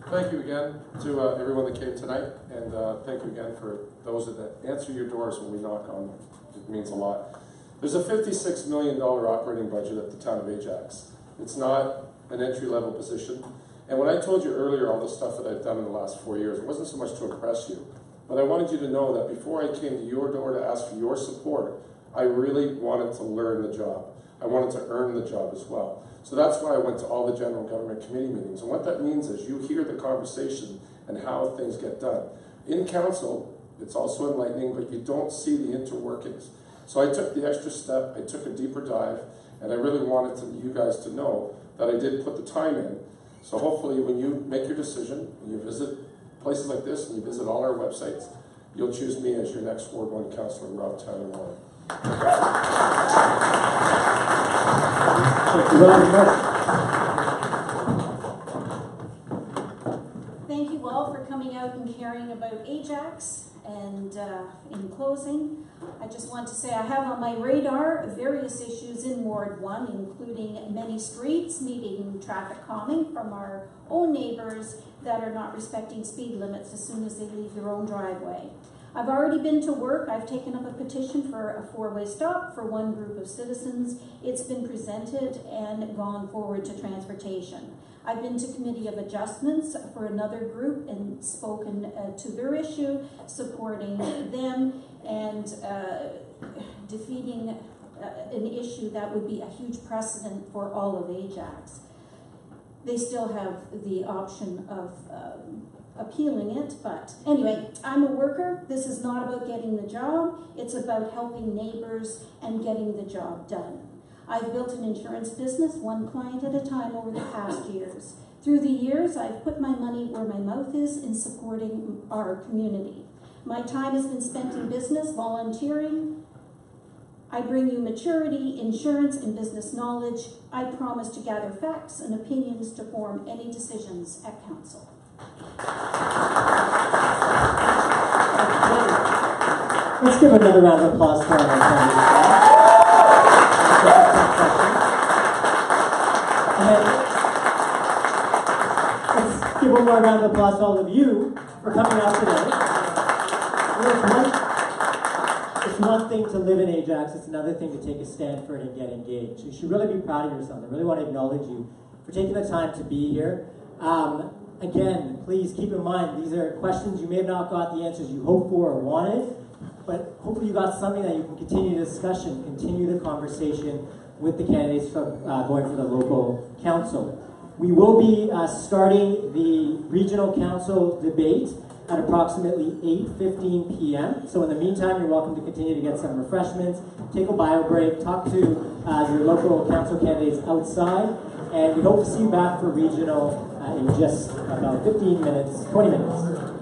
Thank you again to everyone that came tonight, and thank you again for those that answer your doors when we knock on them. It means a lot. There's a $56 million operating budget at the town of Ajax. It's not an entry-level position. And when I told you earlier all the stuff that I've done in the last 4 years, it wasn't so much to impress you, but I wanted you to know that before I came to your door to ask for your support, I really wanted to learn the job. I wanted to earn the job as well. So that's why I went to all the general government committee meetings. And what that means is you hear the conversation and how things get done. In council, it's also enlightening, but you don't see the interworkings. So I took the extra step, I took a deeper dive, and I really wanted you guys to know that I did put the time in. So hopefully when you make your decision, when you visit places like this, and you visit all our websites, you'll choose me as your next Ward 1 councillor in Rocktown and Warren. Thank you all for coming out and caring about Ajax. And in closing, I just want to say I have on my radar various issues in Ward 1, including many streets needing traffic calming from our own neighbors that are not respecting speed limits as soon as they leave their own driveway. I've already been to work. I've taken up a petition for a four-way stop for one group of citizens. It's been presented and gone forward to transportation. I've been to Committee of Adjustments for another group and spoken to their issue, supporting them and defeating an issue that would be a huge precedent for all of Ajax. They still have the option of appealing it, but anyway, I'm a worker. This is not about getting the job. It's about helping neighbors and getting the job done. I've built an insurance business, one client at a time over the past years. Through the years, I've put my money where my mouth is in supporting our community. My time has been spent in business, volunteering. I bring you maturity, insurance, and business knowledge. I promise to gather facts and opinions to form any decisions at council. Let's give another round of applause for our candidates. Let's give one more round of applause to all of you for coming out today. It's one thing to live in Ajax, it's another thing to take a stand for it and get engaged. You should really be proud of yourself. I really want to acknowledge you for taking the time to be here. Again, please keep in mind, these are questions you may have not got the answers you hoped for or wanted, but hopefully you got something that you can continue the discussion, continue the conversation with the candidates from, going for the local council. We will be starting the regional council debate at approximately 8:15 p.m. So in the meantime, you're welcome to continue to get some refreshments, take a bio break, talk to your local council candidates outside, and we hope to see you back for regional in just about 15 minutes, 20 minutes.